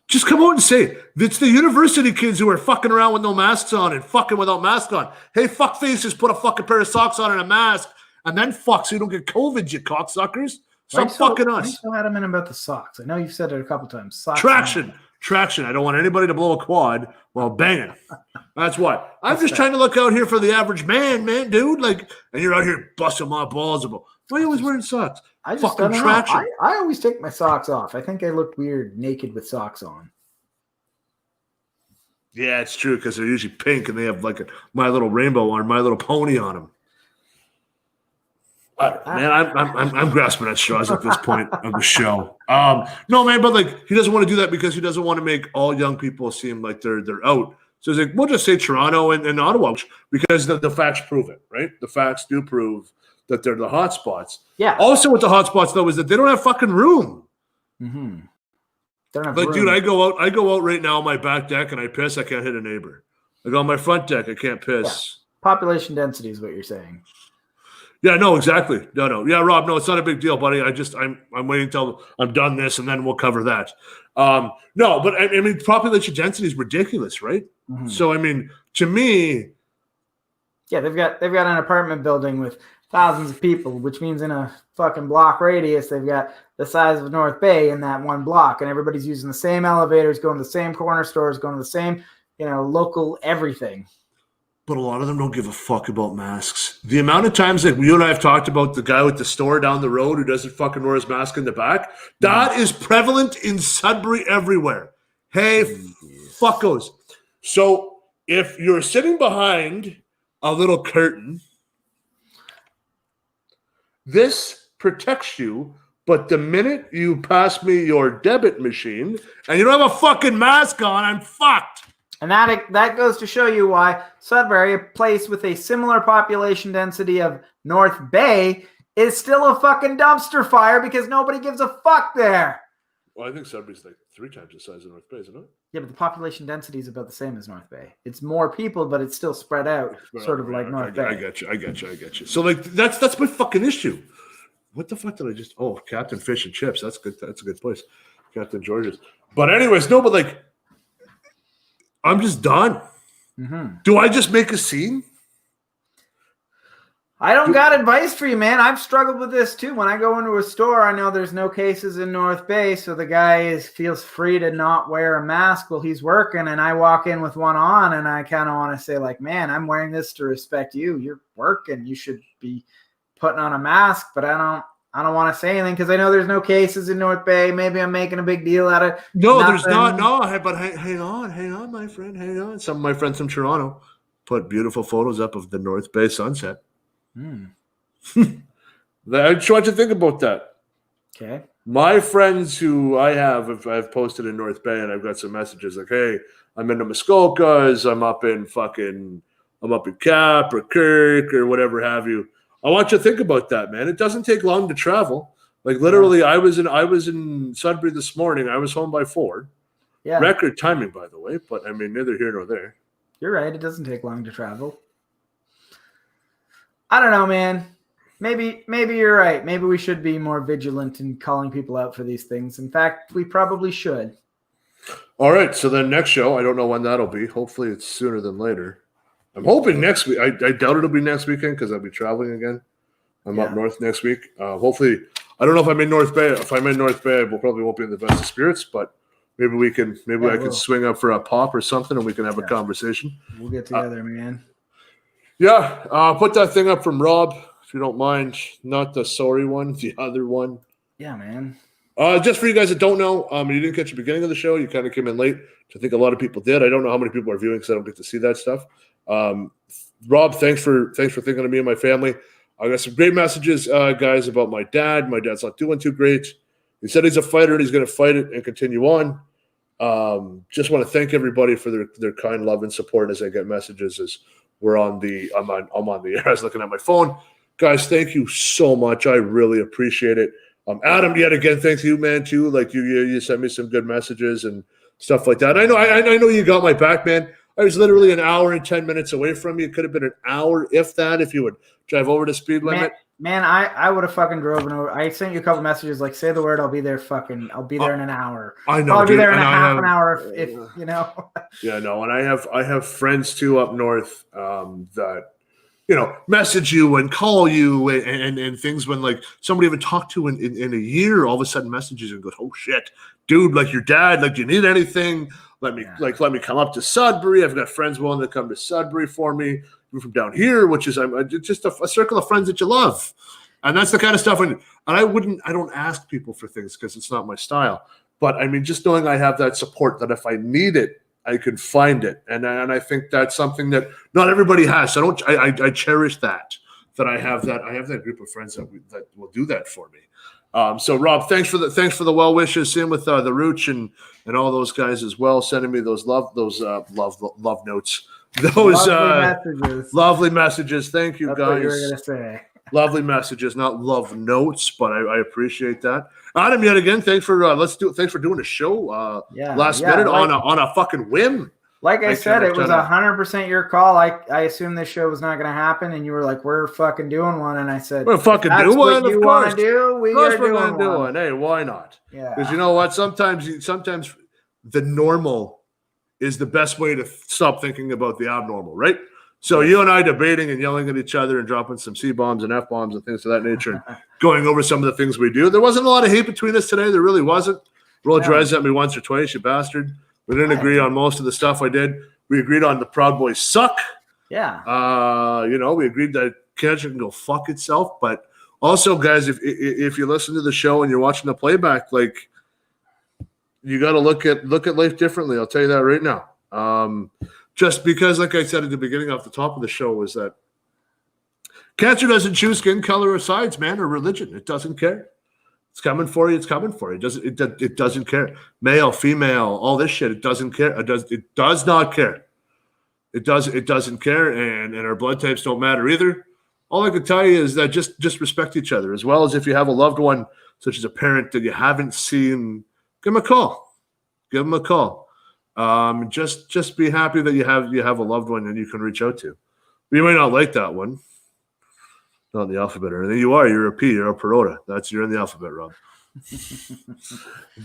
[SPEAKER 2] Just come out and say it. It's the university kids who are fucking around with no masks on and fucking without masks on. Hey, fuck faces, put a fucking pair of socks on and a mask, and then fuck so you don't get COVID, you cocksuckers. Stop fucking us.
[SPEAKER 1] I'm so adamant about the socks. I know you've said it a couple times. Socks
[SPEAKER 2] Traction. I don't want anybody to blow a quad while banging. That's why. I'm just trying to look out here for the average man, dude. Like, and you're out here busting my balls about. Why are you always wearing socks?
[SPEAKER 1] I just fucking don't know. Traction. I always take my socks off. I think I looked weird naked with socks on.
[SPEAKER 2] Yeah, it's true, because they're usually pink and they have like a My Little Rainbow or My Little Pony on them. Man, I'm grasping at straws at this point of the show. No, man, but like, he doesn't want to do that because he doesn't want to make all young people seem like they're out. So he's like, we'll just say Toronto and Ottawa, because the facts prove it, right? The facts do prove that they're the hot spots.
[SPEAKER 1] Yeah.
[SPEAKER 2] Also with the hot spots, though, is that they don't have fucking room.
[SPEAKER 1] Mm-hmm. They don't have
[SPEAKER 2] room. Dude, I go out right now on my back deck and I piss. I can't hit a neighbor. I go on my front deck. I can't piss.
[SPEAKER 1] Yeah. Population density is what you're saying.
[SPEAKER 2] Yeah, no, exactly. No. Yeah, Rob, no, it's not a big deal, buddy. I'm waiting until I'm done this, and then we'll cover that. No, but I mean, population density is ridiculous, right? Mm-hmm. So, I mean, to me,
[SPEAKER 1] yeah, they've got an apartment building with thousands of people, which means in a fucking block radius, they've got the size of North Bay in that one block, and everybody's using the same elevators, going to the same corner stores, going to the same, local everything.
[SPEAKER 2] But a lot of them don't give a fuck about masks. The amount of times that you and I have talked about the guy with the store down the road who doesn't fucking wear his mask in the back, that is prevalent in Sudbury everywhere. Hey, fuckos. So if you're sitting behind a little curtain, this protects you, but the minute you pass me your debit machine and you don't have a fucking mask on, I'm fucked.
[SPEAKER 1] And that goes to show you why Sudbury, a place with a similar population density of North Bay, is still a fucking dumpster fire because nobody gives a fuck there.
[SPEAKER 2] Well, I think Sudbury's like 3 times the size of North Bay, isn't it?
[SPEAKER 1] Yeah, but the population density is about the same as North Bay. It's more people, but it's still spread out, sort of like North Bay.
[SPEAKER 2] I got you. So like that's my fucking issue. What the fuck did I just? Oh, Captain Fish and Chips. That's good. That's a good place. Captain George's. But anyways, no. But like, I'm just done.
[SPEAKER 1] Mm-hmm.
[SPEAKER 2] Do I just make a scene?
[SPEAKER 1] I don't got advice for you, man. I've struggled with this too. When I go into a store, I know there's no cases in North Bay, so the guy feels free to not wear a mask while he's working, and I walk in with one on, and I kind of want to say, like, man, I'm wearing this to respect you. You're working. You should be putting on a mask, but I don't want to say anything because I know there's no cases in North Bay. Maybe I'm making a big deal out of
[SPEAKER 2] No,
[SPEAKER 1] nothing.
[SPEAKER 2] There's not. No, but hang on, my friend. Hang on. Some of my friends from Toronto put beautiful photos up of the North Bay sunset. I just want you to think about that.
[SPEAKER 1] Okay.
[SPEAKER 2] My friends who I've posted in North Bay, and I've got some messages like, hey, I'm in the Muskokas, I'm up in Cap or Kirk or whatever have you. I want you to think about that, man. It doesn't take long to travel. Like literally, I was in Sudbury this morning. I was home by 4.
[SPEAKER 1] Yeah.
[SPEAKER 2] Record timing, by the way, but I mean, neither here nor there.
[SPEAKER 1] You're right. It doesn't take long to travel. I don't know, man. Maybe you're right. Maybe we should be more vigilant in calling people out for these things. In fact, we probably should.
[SPEAKER 2] All right. So then next show, I don't know when that'll be. Hopefully it's sooner than later. I'm hoping next week. I doubt it'll be next weekend because I'll be traveling again. I'm up north next week. Hopefully, I don't know if I'm in North Bay. If I'm in North Bay, I probably won't be in the best of spirits, but maybe we can. Maybe I can swing up for a pop or something, and we can have a conversation.
[SPEAKER 1] We'll get together, man.
[SPEAKER 2] Yeah, put that thing up from Rob, if you don't mind. Not the sorry one, the other one.
[SPEAKER 1] Yeah, man.
[SPEAKER 2] Just for you guys that don't know, you didn't catch the beginning of the show. You kind of came in late, which I think a lot of people did. I don't know how many people are viewing because I don't get to see that stuff. Rob, thanks for thinking of me and my family. I got some great messages, guys, about my dad. My dad's not doing too great. He said he's a fighter and he's going to fight it and continue on. Just want to thank everybody for their kind love and support as I get messages as I'm on the air. I was looking at my phone. Guys, thank you so much. I really appreciate it. Adam, yet again, thanks to you, man, too. Like you sent me some good messages and stuff like that. I know you got my back, man. I was literally an hour and 10 minutes away from you. It could have been an hour, if that, if you would drive over the speed limit.
[SPEAKER 1] Man, I would have fucking driven over. I sent you a couple messages like, say the word, I'll be there in an hour.
[SPEAKER 2] I know.
[SPEAKER 1] I'll be there in an hour if you know.
[SPEAKER 2] Yeah, no, and I have friends too up north that message you and call you and things when like somebody haven't talked to in a year, all of a sudden messages and goes, oh shit, dude, like your dad, like do you need anything? Let me come up to Sudbury. I've got friends willing to come to Sudbury for me. You're from down here, which is just a circle of friends that you love. And that's the kind of stuff. And I don't ask people for things because it's not my style. But I mean, just knowing I have that support that if I need it, I can find it. And I think that's something that not everybody has. So I cherish that I have that group of friends that will do that for me. So Rob, thanks for the well wishes. Same with the Rooch and all those guys as well, sending me those love notes, those lovely messages. Thank you,
[SPEAKER 1] That's
[SPEAKER 2] guys.
[SPEAKER 1] what you were gonna say.
[SPEAKER 2] Lovely messages, not love notes, but I appreciate that. Adam, yet again, thanks for doing a show last minute on a fucking whim.
[SPEAKER 1] Like I said, it was 100% your call. I assumed this show was not going to happen, and you were like, "We're fucking doing one," and I said,
[SPEAKER 2] "We're fucking doing one.
[SPEAKER 1] What you want to do?
[SPEAKER 2] We're going to do one. Hey, why not?
[SPEAKER 1] Yeah,
[SPEAKER 2] because you know what? Sometimes the normal is the best way to stop thinking about the abnormal, right? So you and I debating and yelling at each other and dropping some C-bombs and F-bombs and things of that nature, and going over some of the things we do. There wasn't a lot of hate between us today. There really wasn't. Rolled your eyes at me once or twice, you bastard. We didn't agree on most of the stuff I did. We agreed on the Proud Boys suck.
[SPEAKER 1] Yeah.
[SPEAKER 2] We agreed that Canada can go fuck itself. But also, guys, if you listen to the show and you're watching the playback, like, you got to look at life differently. I'll tell you that right now. Just because, like I said at the beginning, off the top of the show, was that cancer doesn't choose skin color or sides, man, or religion. It doesn't care. It's coming for you. It's coming for you. It doesn't care. Male, female, all this shit. It doesn't care. It does not care. It doesn't care. And our blood types don't matter either. All I can tell you is that just respect each other, as well as if you have a loved one, such as a parent that you haven't seen, give them a call. Give them a call. Just be happy that you have a loved one and you can reach out to. But you might not like that one. Not the alphabet or anything. You're a P, you're a Perota. You're in the alphabet, Rob.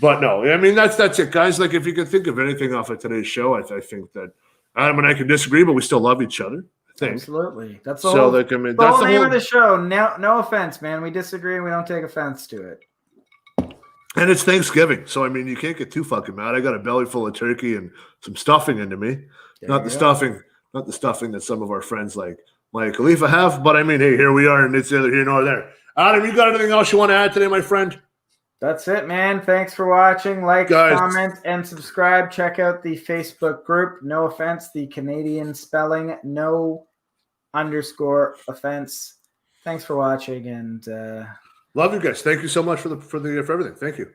[SPEAKER 2] But no, I mean that's it, guys. Like, if you can think of anything off of today's show, I think that Adam and I can disagree, but we still love each other. I think.
[SPEAKER 1] Absolutely. That's the whole,
[SPEAKER 2] that's the
[SPEAKER 1] name of the show. No offense, man. We disagree and we don't take offense to it.
[SPEAKER 2] And it's Thanksgiving, so I mean, you can't get too fucking mad. I got a belly full of turkey and some stuffing into me. Not the stuffing that some of our friends like Khalifa have, but I mean, hey, here we are, and it's neither here nor there. Adam, you got anything else you want to add today, my friend?
[SPEAKER 1] That's it, man. Thanks for watching. Like, guys, comment, and subscribe. Check out the Facebook group. No offense, the Canadian spelling. No_offense. Thanks for watching, and
[SPEAKER 2] love you guys. Thank you so much for everything. Thank you.